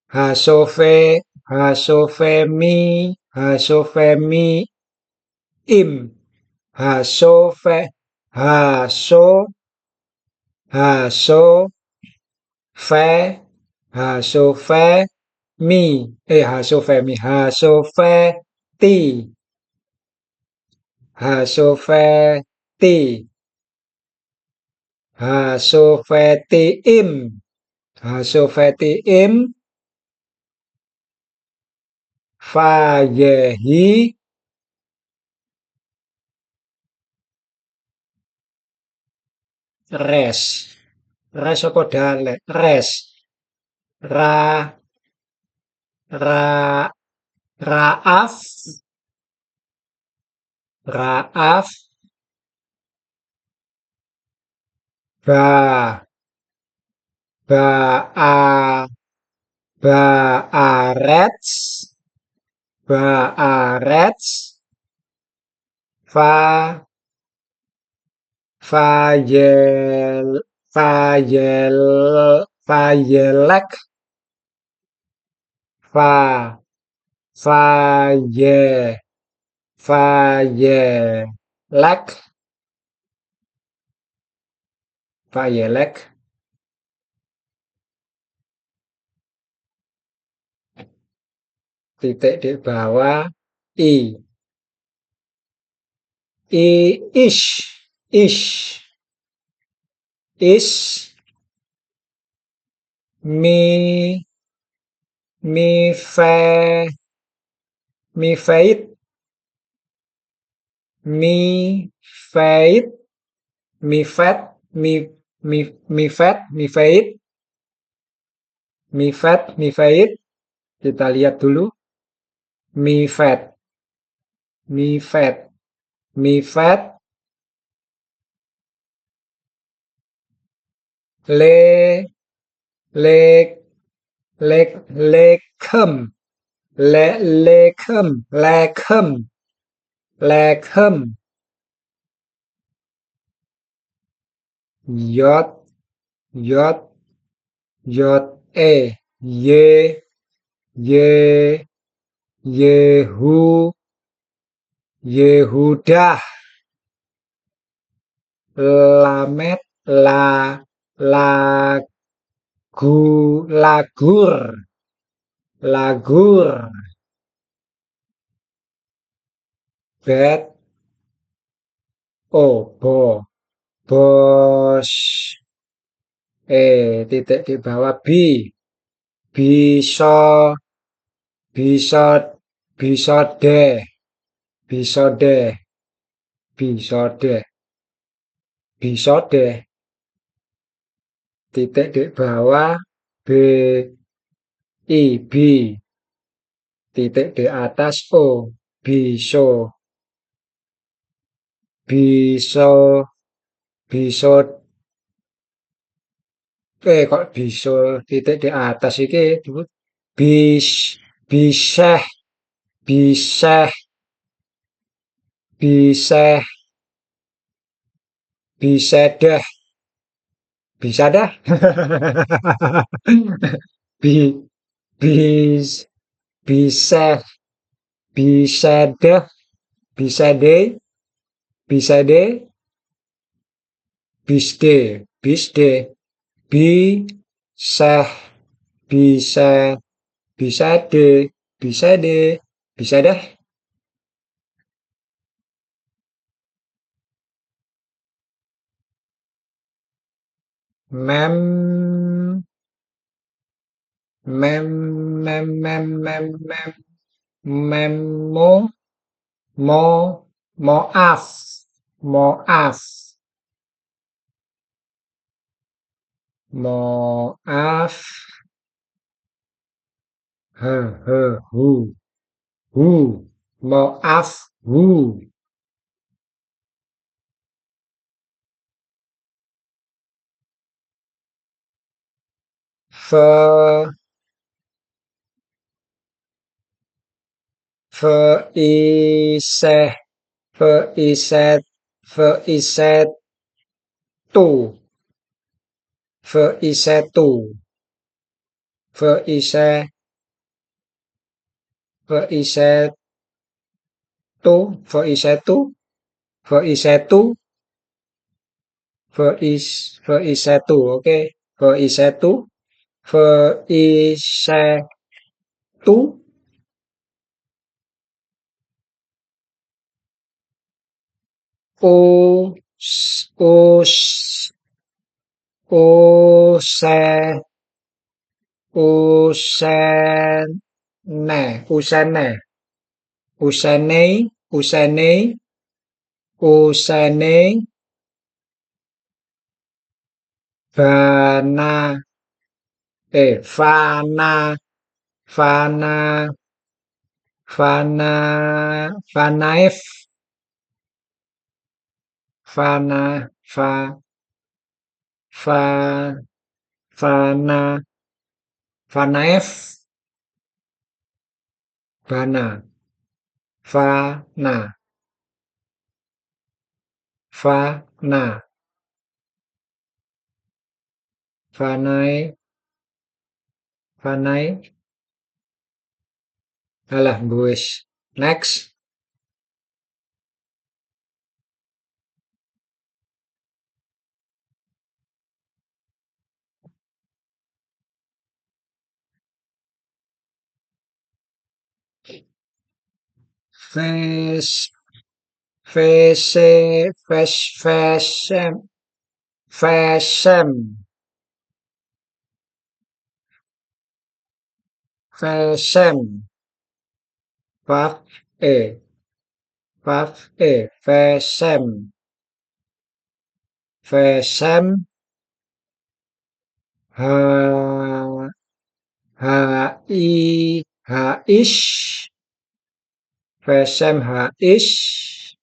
hasofe, hasofemi, hasofemi, im, hasofe, haso, haso, fe, hasofe, hasofemi, hasofe, ti, hasofe, ti, hasofetiim, hasofetiim, fayehi, res, res apa dalek, res, ra, ra, raaf, raaf, ba, ba, baarets, baarets, fa, fayel, fayel, fayelek, fa, Faye, Fayelek, Fayelek, titik di bawah I, ish, is, mi, mi, fe, mi, fait, mi, fait, mi, fat, mi, mi, fat, mi, fait, mi, fat, mi, fait. Kita lihat dulu. Mi, fat, mi, fat, mi, fat, le, le, le, lekem, lekem, lekem, lekem, yot, yot, yot, ye, ye, Yehu, Yehudah, Lamet, lagu, lagur, lagur, bet, bo, bos, titik di bawah bisa, bisa, bisa deh, bisa deh, bisa deh, bisa deh, titik di bawah b, b, titik di atas o, biso, biso, biso, kok biso titik di atas iki disebut bis, biseh, biseh, biseh, bisedeh, bisa dah. Bi, bis, biseh, bisedeh, bisede, bisede, bisde, bisde, biseh, biseh, bisede, bisede, bisedeh, mem, mem, mem, memo, mo, moaf, moaf, moaf, he, hu, moaf, hu, fe, iseh, iset, iset, tu, isetu, iset, isetu, isetu, isetu, isetu, oke, isetu, isetu, o, o, o, se, usene, usene, usenei, usenei, usenei, bana, fana, fana, fana, fanaef, fana, fa, fana, fanaef, bana, fana, fana, fanai, fanai, Alah, wis. Next. Fes, fese, fesem, fesem, fesem, paf, e, fesem, fesem, ha, ish, fesem, ish,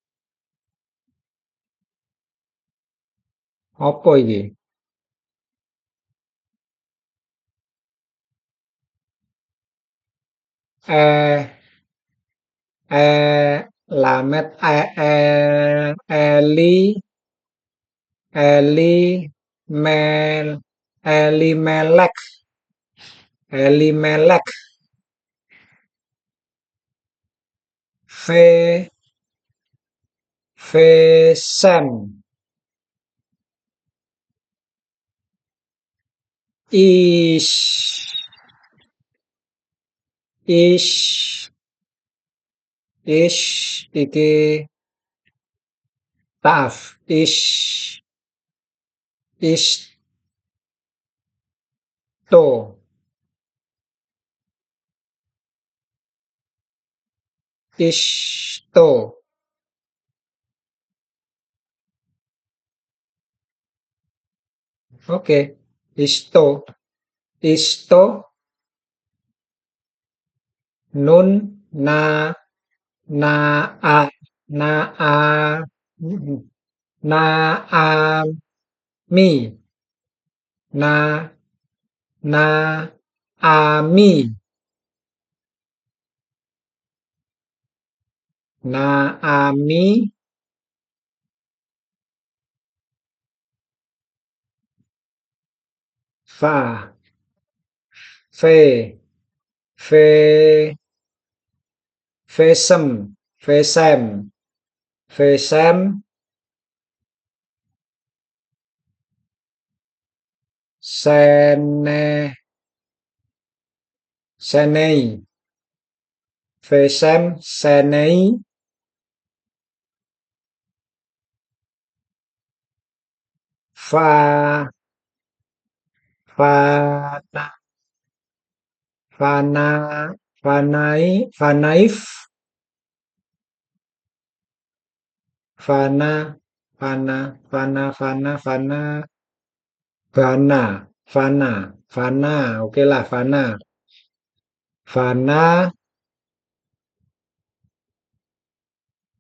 apa iki? Eh, lamet, eli, eli, mel, Elimelek, Elimelek, fe, fesem, ish, ish, iki taf, ish, to, ish, to, oke, isto, isto, nun, na, na, a, na, a, na, a, mi, na, na, a, mi, na, a, mi, fa, fe, fe, fesem, fesem, fesem, sene, senei, fesem, senei, fa, fana, fana, fanai, fanaif, fana, fana, fana, fana, fana, fana, fana, fana, oke lah, fana, fana,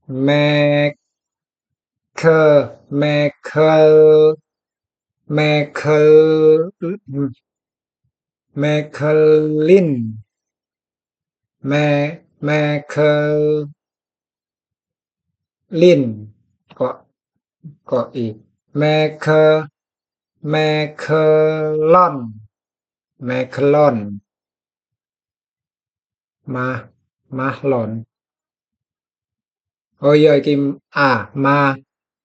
mek, ke, mekel, mekel, mekelin, me, mekelin, kok, kok i, meke, mekelon, mekelon, mah, mahlon. Oh iya iki ma,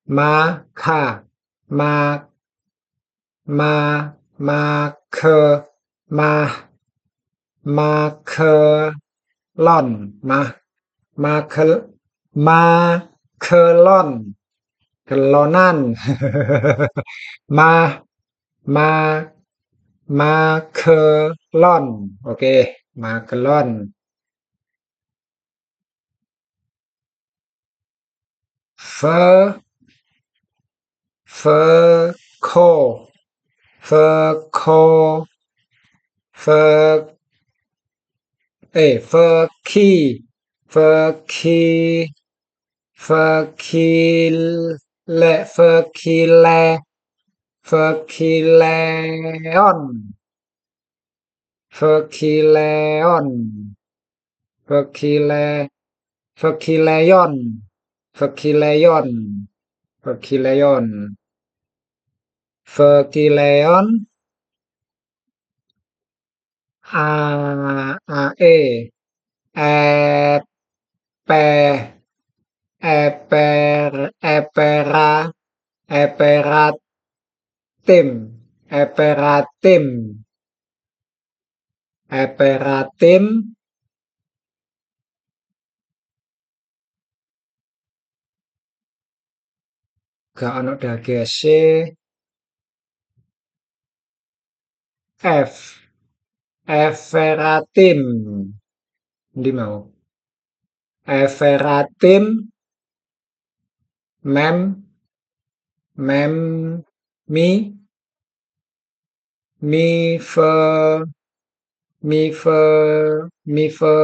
ma, ka, ma, ma, ma, ke, ma, ma, ke, lon, ma, ma, ke, ma, kelon, kelonan, ma, ma, ma, kelon, oke, ma, kelon, fe, fe, ko, fe, ko, fe, Feki, Feki, Fekile, Fekile, Fekileon, Fekileon, Fekile, Fekileon, Fekileon, Fekileon, Fekileon, a, e, epe, eper, epera, eperatim, eperatim, eperatim, gak ono dagese, F, Everatim, ndi mau, Everatim, mem, mem, mi, mi, fe, mi, fe, mi, fe,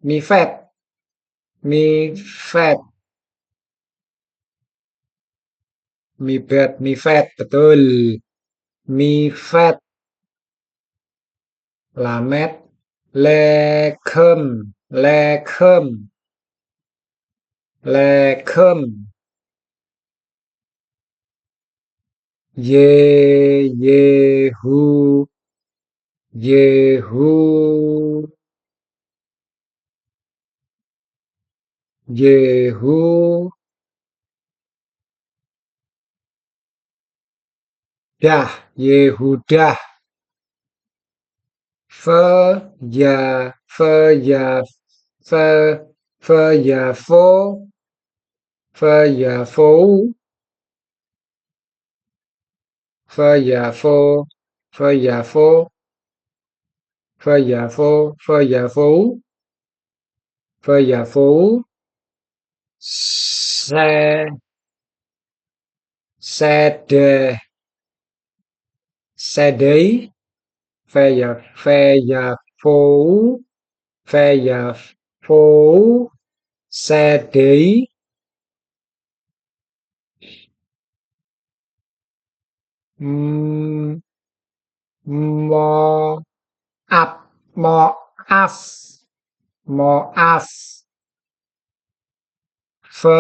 mi, fet, mi, fet, mi, bet, mi, fet, betul, mi, fet, lamet, lekem, lekem, lekem, ye, yehu, yehu, yehu, dah, Yehudah, fe, ya, fe, ya, fe, fe, ya, fo, fe, ya, fou, fe, ya, fo, fe, ya, fo, fe, ya, fo, fe, ya, fou, fe, ya, fou, se, sede, sedei, fe, ya, fou, fe, ya, fou, sedei, mm, mo, ap, mo, af, mo, af, fe,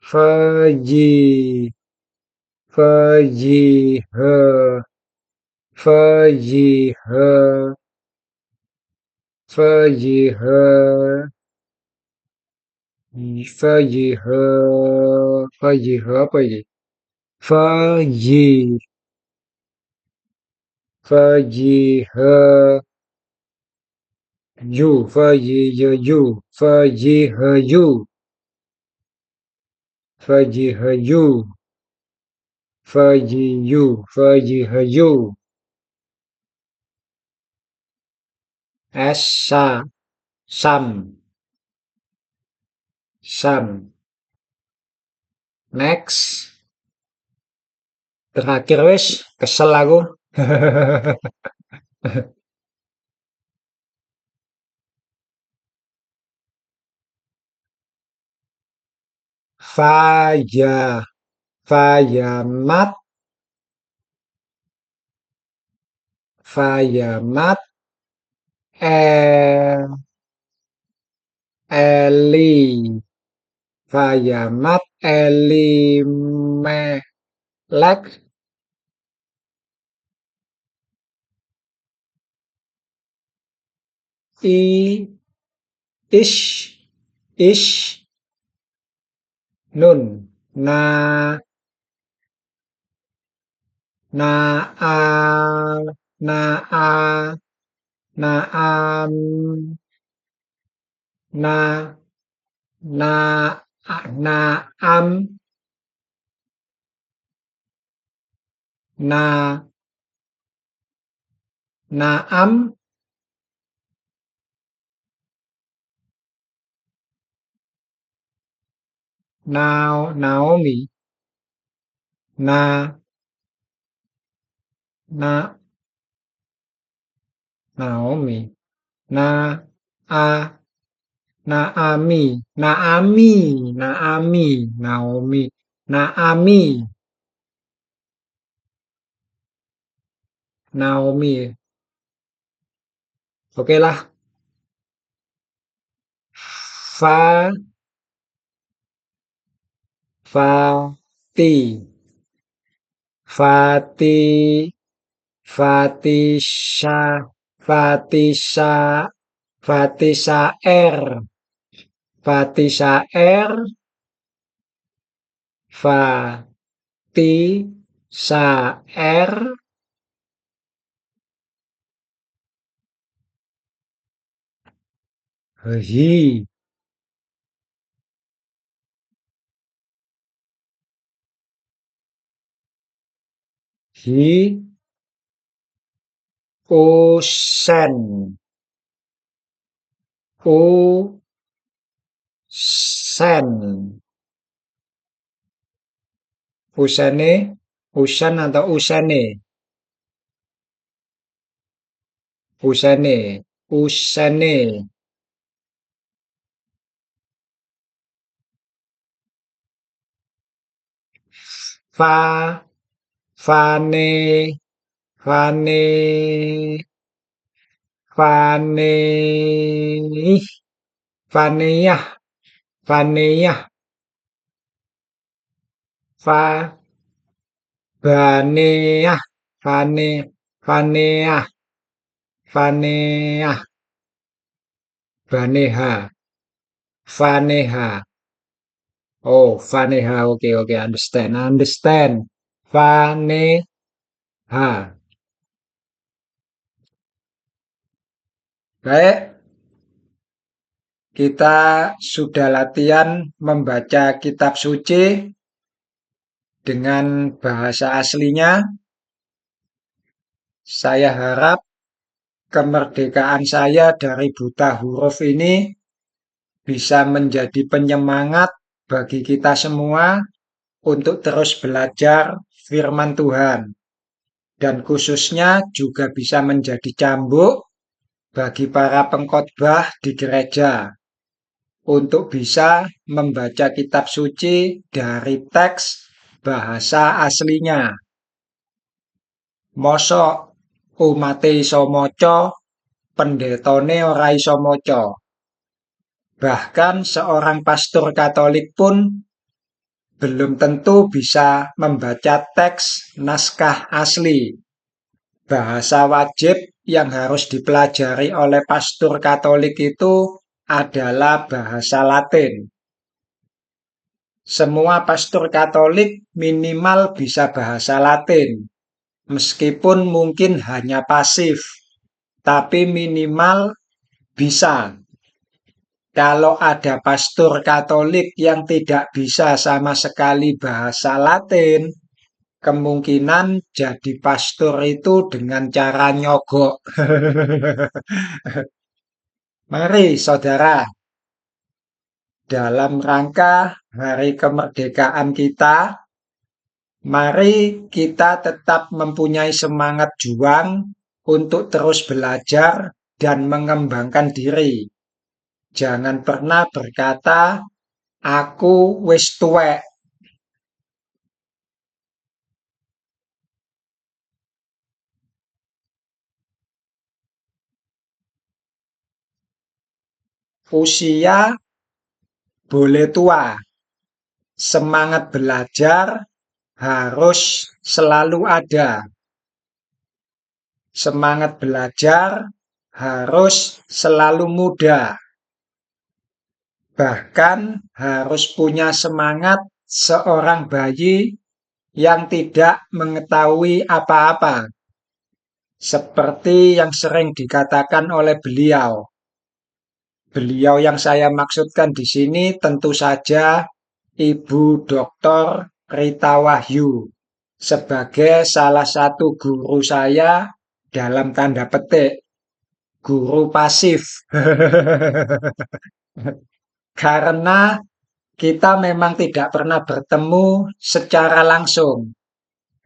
fe, yi, fe, yi, he, fe, yi, he, fe, yi, he, fe, yi, he, fe, yi, he apa ini? Fe, yi, fe, yi, he, yu, fe, yi, ye, yu, fe, yi, he, yu, fe, yi, he, yu, fe, yi, yu, fe, yi, he, yu, esa, sam, sam, next, terakhir wis, kesel aku. Faya, fayamat, fayamat, eh, eli, fayamat, elimelek, i, ish, ish, nun, na, na, a, na, a, na, am, na, na, na, am, na, naam, now, Naomi, na, na, Naomi, na, a, Naami, Naami, Naami, Naomi, Naami, Naomi. Oke lah. Fa, Fati, Fati, Fatisha, Fatisa, Fatisaer, Fatisaer, Fatisaer, hi, hi, osen, osen, usene, usen atau usene, usene, usene, fa, fane, fane, fane, faneyah, faneyah, fa, baneah, fane, faneah, faneah, baneha, faneha. Oh, faneha. Oke, oke, understand, understand. Faneha. Baik, kita sudah latihan membaca kitab suci dengan bahasa aslinya. Saya harap kemerdekaan saya dari buta huruf ini bisa menjadi penyemangat bagi kita semua untuk terus belajar firman Tuhan, dan khususnya juga bisa menjadi cambuk bagi para pengkhotbah di gereja untuk bisa membaca kitab suci dari teks bahasa aslinya. Mosok umate iso maca, pendetone ora iso maca. Bahkan seorang pastor Katolik pun belum tentu bisa membaca teks naskah asli. Bahasa wajib yang harus dipelajari oleh pastor Katolik itu adalah bahasa Latin. Semua pastor Katolik minimal bisa bahasa Latin, meskipun mungkin hanya pasif, tapi minimal bisa. Kalau ada pastor Katolik yang tidak bisa sama sekali bahasa Latin, kemungkinan jadi pastor itu dengan cara nyogok. Mari, saudara, dalam rangka hari kemerdekaan kita, mari kita tetap mempunyai semangat juang untuk terus belajar dan mengembangkan diri. Jangan pernah berkata, "Aku wis tuwek." Usia boleh tua, semangat belajar harus selalu ada. Semangat belajar harus selalu muda. Bahkan harus punya semangat seorang bayi yang tidak mengetahui apa-apa. Seperti yang sering dikatakan oleh beliau. Beliau yang saya maksudkan di sini tentu saja Ibu Dr. Rita Wahyu sebagai salah satu guru saya dalam tanda petik, guru pasif. Karena kita memang tidak pernah bertemu secara langsung.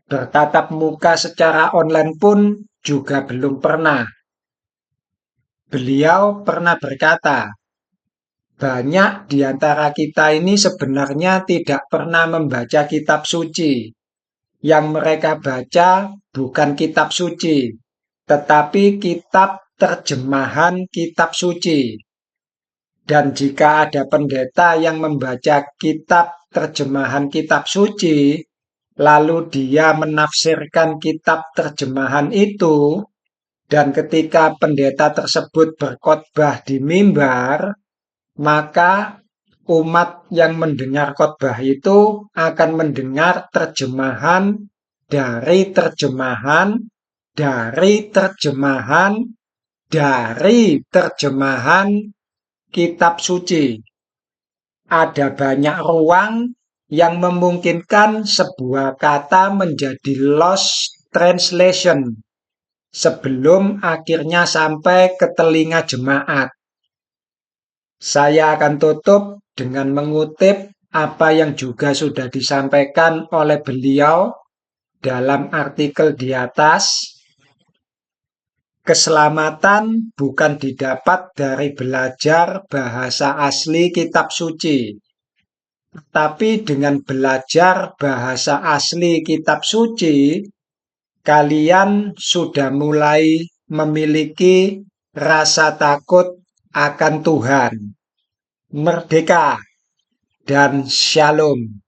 Bertatap muka secara online pun juga belum pernah. Beliau pernah berkata, banyak di antara kita ini sebenarnya tidak pernah membaca kitab suci. Yang mereka baca bukan kitab suci, tetapi kitab terjemahan kitab suci. Dan jika ada pendeta yang membaca kitab terjemahan kitab suci, lalu dia menafsirkan kitab terjemahan itu, Dan ketika pendeta tersebut berkhotbah di mimbar, maka umat yang mendengar khotbah itu akan mendengar terjemahan dari terjemahan dari terjemahan dari terjemahan kitab suci. Ada banyak ruang yang memungkinkan sebuah kata menjadi lost translation sebelum akhirnya sampai ke telinga jemaat. Saya akan tutup dengan mengutip apa yang juga sudah disampaikan oleh beliau dalam artikel di atas. Keselamatan bukan didapat dari belajar bahasa asli kitab suci, tapi dengan belajar bahasa asli kitab suci, kalian sudah mulai memiliki rasa takut akan Tuhan. Merdeka dan shalom.